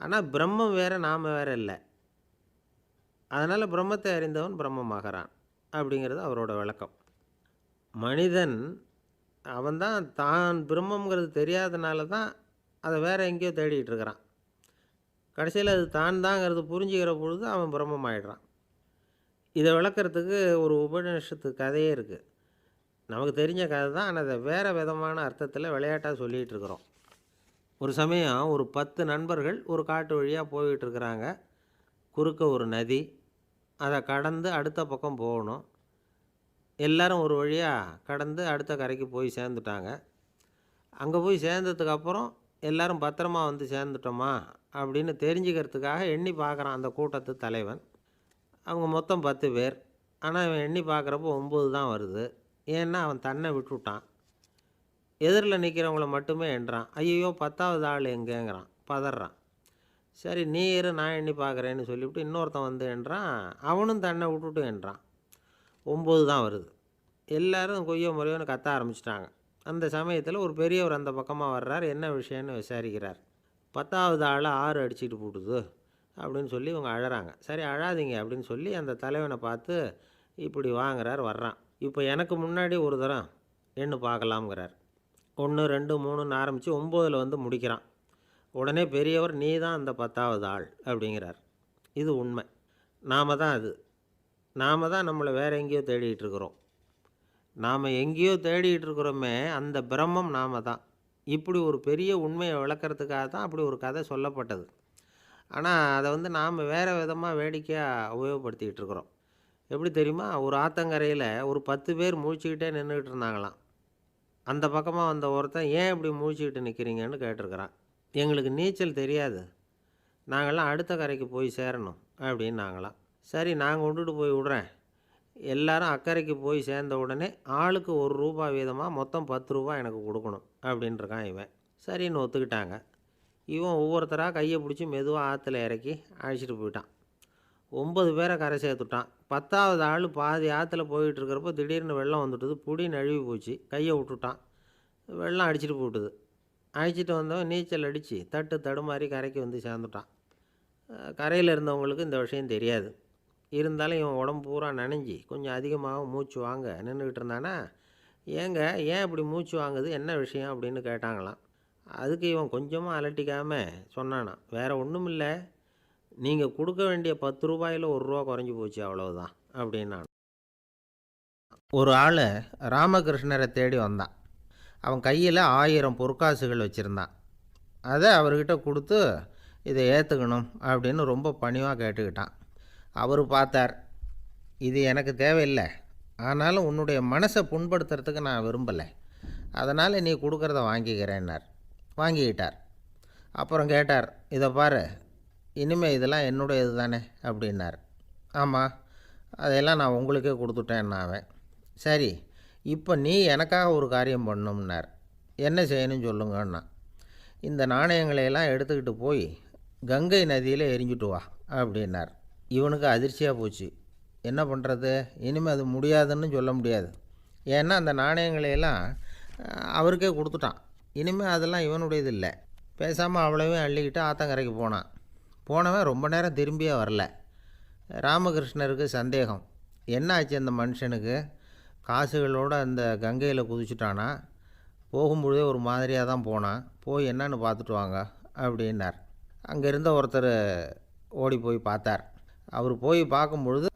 ஆனால் பிரம்மம் வேற, நாம் வேற இல்லை. அதனால் பிரம்மத்தை அறிந்தவன் பிரம்மமாகறான் அப்படிங்கிறது அவரோட விளக்கம். மனிதன் அவன்தான் தான் பிரம்மங்கிறது தெரியாதனால தான் அதை வேறு எங்கேயோ தேடிகிட்டு இருக்கிறான். கடைசியில் அது தான் தாங்கிறது புரிஞ்சுக்கிற பொழுது அவன் பிரம்மம் ஆகிடுறான். இதை விளக்கிறதுக்கு ஒரு உபநிஷத்து கதையே இருக்குது. நமக்கு தெரிஞ்ச கதை தான், ஆனால் அதை வேறு விதமான அர்த்தத்தில் விளையாட்டாக சொல்லிகிட்டு இருக்கிறோம். ஒரு சமயம் ஒரு 10 நண்பர்கள் ஒரு காட்டு வழியாக போய்கிட்டு இருக்கிறாங்க. குறுக்க ஒரு நதி, அதை கடந்து அடுத்த பக்கம் போகணும். எல்லோரும் ஒரு வழியாக கடந்து அடுத்த கரைக்கு போய் சேர்ந்துட்டாங்க. அங்கே போய் சேர்ந்ததுக்கப்புறம் எல்லோரும் பத்திரமா வந்து சேர்ந்துட்டோமா அப்படின்னு தெரிஞ்சுக்கிறதுக்காக எண்ணி பார்க்குறான் அந்த கூட்டத்து தலைவன். அவங்க மொத்தம் 10 பேர். ஆனால் இவன் எண்ணி பார்க்குறப்போ 9 தான் வருது. ஏன்னா அவன் தன்னை விட்டுவிட்டான். எதிரில் நிற்கிறவங்கள மட்டுமே எண்ணுறான். ஐயோ 10வது ஆள் எங்கேங்கிறான், பதறான். சரி நீ இரு, நான் எண்ணி பார்க்குறேன்னு சொல்லிவிட்டு இன்னொருத்தன் வந்து எண்ணுறான். அவனும் தன்னை விட்டுட்டு எண்ணுறான். 9 தான் வருது. எல்லோரும் கொய்யோ முறையோன்னு கத்த ஆரம்பிச்சிட்டாங்க. அந்த சமயத்தில் ஒரு பெரியவர் அந்த பக்கமாக வர்றார். என்ன விஷயம்னு விசாரிக்கிறார். 10வது ஆள் 6 அடிச்சுட்டு போட்டுது அப்படின்னு சொல்லி இவங்க அழறாங்க. சரி அழாதீங்க அப்படின்னு சொல்லி அந்த தலைவனை பார்த்து இப்படி வாங்குறார். வர்றான். இப்போ எனக்கு முன்னாடி ஒரு தரம் எண்ணு பார்க்கலாம்ங்கிறார். 1 2 3ன்னு ஆரம்பித்து 9ல் வந்து முடிக்கிறான். உடனே பெரியவர் நீ தான் அந்த 10வது ஆள் அப்படிங்கிறார். இது உண்மை. நாம் தான் அது. நாம் தான் நம்மளை வேறு எங்கேயோ தேடிகிட்டு இருக்கிறோம். நாம் எங்கேயோ தேடிகிட்டு இருக்கிறோமே, அந்த பிரம்மம் நாம் தான். இப்படி ஒரு பெரிய உண்மையை விளக்கிறதுக்காக தான் அப்படி ஒரு கதை சொல்லப்பட்டது. ஆனால் அதை வந்து நாம் வேறு விதமாக வேடிக்கையாக உபயோகப்படுத்திக்கிட்டு இருக்கிறோம். எப்படி தெரியுமா? ஒரு ஆற்றங்கரையில் ஒரு 10 பேர் முழிச்சுக்கிட்டே நின்றுக்கிட்டு இருந்தாங்களாம். அந்த பக்கமாக வந்த ஒருத்தன் ஏன் இப்படி முழிச்சுக்கிட்டு நிற்கிறீங்கன்னு கேட்டிருக்கிறான். எங்களுக்கு நீச்சல் தெரியாது, நாங்கள்லாம் அடுத்த கரைக்கு போய் சேரணும் அப்படின்னு நாங்களாம். சரி நான் கொண்டுட்டு போய் விட்றேன். எல்லாரும் அக்கறைக்கு போய் சேர்ந்த உடனே ஆளுக்கு ₹1 வீதமாக மொத்தம் ₹10 எனக்கு கொடுக்கணும் அப்படின்ட்டுருக்கான் இவன். சரின்னு ஒத்துக்கிட்டாங்க. இவன் ஒவ்வொருத்தராக கையை பிடிச்சி மெதுவாக ஆற்றுல இறக்கி அழைச்சிட்டு போயிட்டான். 9 பேரை கரை சேர்த்துட்டான். 10வது ஆள் பாதி ஆற்றுல போயிட்டு இருக்கிறப்போ திடீர்னு வெள்ளம் வந்துட்டுது. புடி நழுவி போச்சு. கையை விட்டுட்டான். வெள்ளம் அடிச்சிட்டு போட்டுது. அழைச்சிட்டு வந்தவன் நீச்சல் அடித்து தட்டு தடுமாறி கரைக்கு வந்து சேர்ந்துட்டான். கரையில் இருந்தவங்களுக்கு இந்த விஷயம் தெரியாது. இருந்தாலும் இவன் உடம்பு பூரா நனைஞ்சி கொஞ்சம் அதிகமாக மூச்சு வாங்க நின்றுக்கிட்டு இருந்தானா, ஏங்க ஏன் இப்படி மூச்சு வாங்குது, என்ன விஷயம் அப்படின்னு கேட்டாங்களாம். அதுக்கு இவன் கொஞ்சமாக அலட்டிக்காமல் சொன்னானா, வேறு ஒன்றும் இல்லை, நீங்கள் கொடுக்க வேண்டிய ₹10ல் ₹1 குறைஞ்சி போச்சு அவ்வளவுதான் அப்படின்னான். ஒரு ஆள் ராமகிருஷ்ணரை தேடி வந்தான். அவன் கையில் 1000 பொற்காசுகள் வச்சுருந்தான். அதை அவர்கிட்ட கொடுத்து இதை ஏற்றுக்கணும் அப்படின்னு ரொம்ப பணிவாக கேட்டுக்கிட்டான். அவர் பார்த்தார். இது எனக்கு தேவையில்லை, ஆனாலும் உன்னுடைய மனசை புண்படுத்துறதுக்கு நான் விரும்பலை, அதனால் நீ கொடுக்குறத வாங்கிக்கிறேன்னார். வாங்கிக்கிட்டார். அப்புறம் கேட்டார், இதை பாரு, இனிமேல் இதெல்லாம் என்னுடைய இது தானே அப்படின்னார். ஆமாம், அதையெல்லாம் நான் உங்களுக்கே கொடுத்துட்டேன் அவன். சரி, இப்போ நீ எனக்காக ஒரு காரியம் பண்ணணும்னார். என்ன செய்யணும்னு சொல்லுங்கன்னா, இந்த நாணயங்களையெல்லாம் எடுத்துக்கிட்டு போய் கங்கை நதியில் எரிஞ்சுட்டு வா அப்படின்னார். இவனுக்கு அதிர்ச்சியாக போச்சு. என்ன பண்ணுறது? இனிமேல் அது முடியாதுன்னு சொல்ல முடியாது. ஏன்னா அந்த நாணயங்களையெல்லாம் அவருக்கே கொடுத்துட்டான். இனிமேல் அதெல்லாம் இவனுடையது இல்லை. பேசாமல் அவ்வளவையும் அள்ளிக்கிட்டு ஆத்தங்கரைக்கு போனான். போனவன் ரொம்ப நேரம் திரும்பியே வரல. ராமகிருஷ்ணருக்கு சந்தேகம். என்ன ஆச்சு அந்த மனுஷனுக்கு? காசுகளோடு அந்த கங்கையில் குதிச்சுட்டானா? போகும்பொழுதே ஒரு மாதிரியாக தான் போனான். போய் என்னன்னு பார்த்துட்டு வாங்க அப்படின்னார். அங்கே இருந்த ஒருத்தர் ஓடி போய் பார்த்தார். அவர் போய் பார்க்கும்பொழுது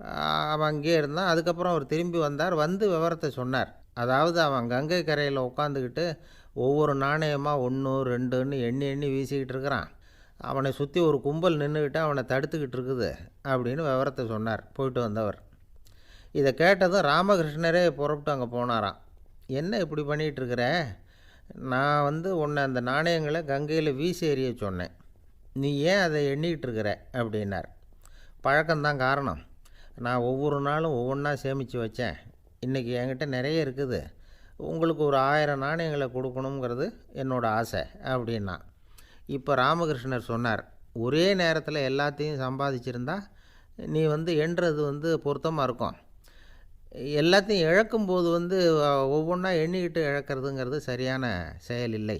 அவன் அங்கேயே இருந்தான். அதுக்கப்புறம் அவர் திரும்பி வந்தார். வந்து விவரத்தை சொன்னார். அதாவது அவன் கங்கை கரையில் உட்காந்துக்கிட்டு ஒவ்வொரு நாணயமாக 1 2ன்னு எண்ணி எண்ணி வீசிக்கிட்டு இருக்கிறான். அவனை சுற்றி ஒரு கும்பல் நின்றுக்கிட்டு அவனை தடுத்துக்கிட்டு இருக்குது அப்படின்னு விவரத்தை சொன்னார் போயிட்டு வந்தவர். இதை கேட்டதும் ராமகிருஷ்ணரே புறப்பட்டு அங்கே போனாராம். என்ன இப்படி பண்ணிகிட்ருக்கிற? நான் உன்னை அந்த நாணயங்களை கங்கையில் வீசி எறிய சொன்னேன், நீ ஏன் அதை எண்ணிக்கிட்டு இருக்கிற அப்படின்னார். பழக்கம்தான் காரணம். நான் ஒவ்வொரு நாளும் ஒவ்வொன்றா சேமித்து வச்சேன். இன்றைக்கி என்கிட்ட நிறைய இருக்குது. உங்களுக்கு ஒரு 1000 நாணயங்களை கொடுக்கணுங்கிறது என்னோடய ஆசை அப்படின்னா. இப்போ ராமகிருஷ்ணர் சொன்னார், ஒரே நேரத்தில் எல்லாத்தையும் சம்பாதிச்சிருந்தா நீ எண்ணுறது பொருத்தமாக இருக்கும். எல்லாத்தையும் இழக்கும்போது ஒவ்வொன்றா எண்ணிக்கிட்டு இழக்கிறதுங்கிறது சரியான செயல் இல்லை.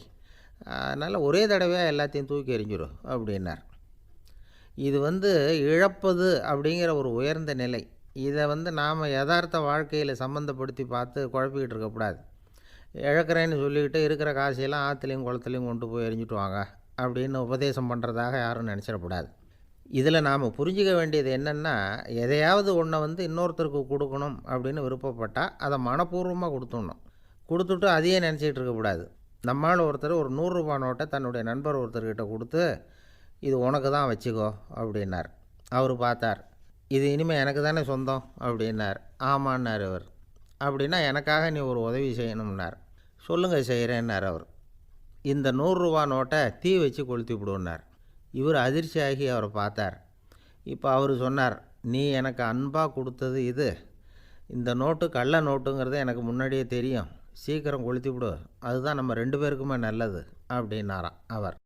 அதனால் ஒரே தடவையாக எல்லாத்தையும் தூக்கி எறிஞ்சிடும் அப்படின்னார். இது இழப்பது அப்படிங்கிற ஒரு உயர்ந்த நிலை. இதை நாம் யதார்த்த வாழ்க்கையில் சம்மந்தப்படுத்தி பார்த்து குழப்பிக்கிட்டு இருக்கக்கூடாது. இழக்கிறேன்னு சொல்லிக்கிட்டு இருக்கிற காசையெல்லாம் ஆற்றுலையும் குளத்துலையும் கொண்டு போய் எறிஞ்சிட்டு வாங்க அப்படின்னு உபதேசம் பண்ணுறதாக யாரும் நினச்சிடக்கூடாது. இதில் நாம் புரிஞ்சிக்க வேண்டியது என்னென்னா, எதையாவது ஒன்றை இன்னொருத்தருக்கு கொடுக்கணும் அப்படின்னு விருப்பப்பட்டால் அதை மனப்பூர்வமாக கொடுத்துடணும். கொடுத்துட்டு அதையே நினச்சிக்கிட்டு இருக்கக்கூடாது. நம்மால் ஒருத்தர் ஒரு 100 ரூபா நோட்டை தன்னுடைய நண்பர் ஒருத்தர்கிட்ட கொடுத்து, இது உனக்கு தான் வச்சுக்கோ அப்படின்னார். அவர் பார்த்தார், இது இனிமேல் எனக்கு தானே சொந்தம் அப்படின்னார். ஆமான்னார் அவர். அப்படின்னா எனக்காக நீ ஒரு உதவி செய்யணும்னார். சொல்லுங்கள் செய்கிறேன்னார் அவர். இந்த 100 ரூபா நோட்டை தீ வச்சு கொளுத்தி விடுன்னார். இவர் அதிர்ச்சியாகி அவரை பார்த்தார். இப்போ அவர் சொன்னார், நீ எனக்கு அன்பாக கொடுத்தது இது. இந்த நோட்டு கள்ள நோட்டுங்கிறது எனக்கு முன்னாடியே தெரியும். சீக்கிரம் கொளுத்தி விடு, அதுதான் நம்ம 2 பேருக்குமே நல்லது அப்படின்னாராம் அவர்.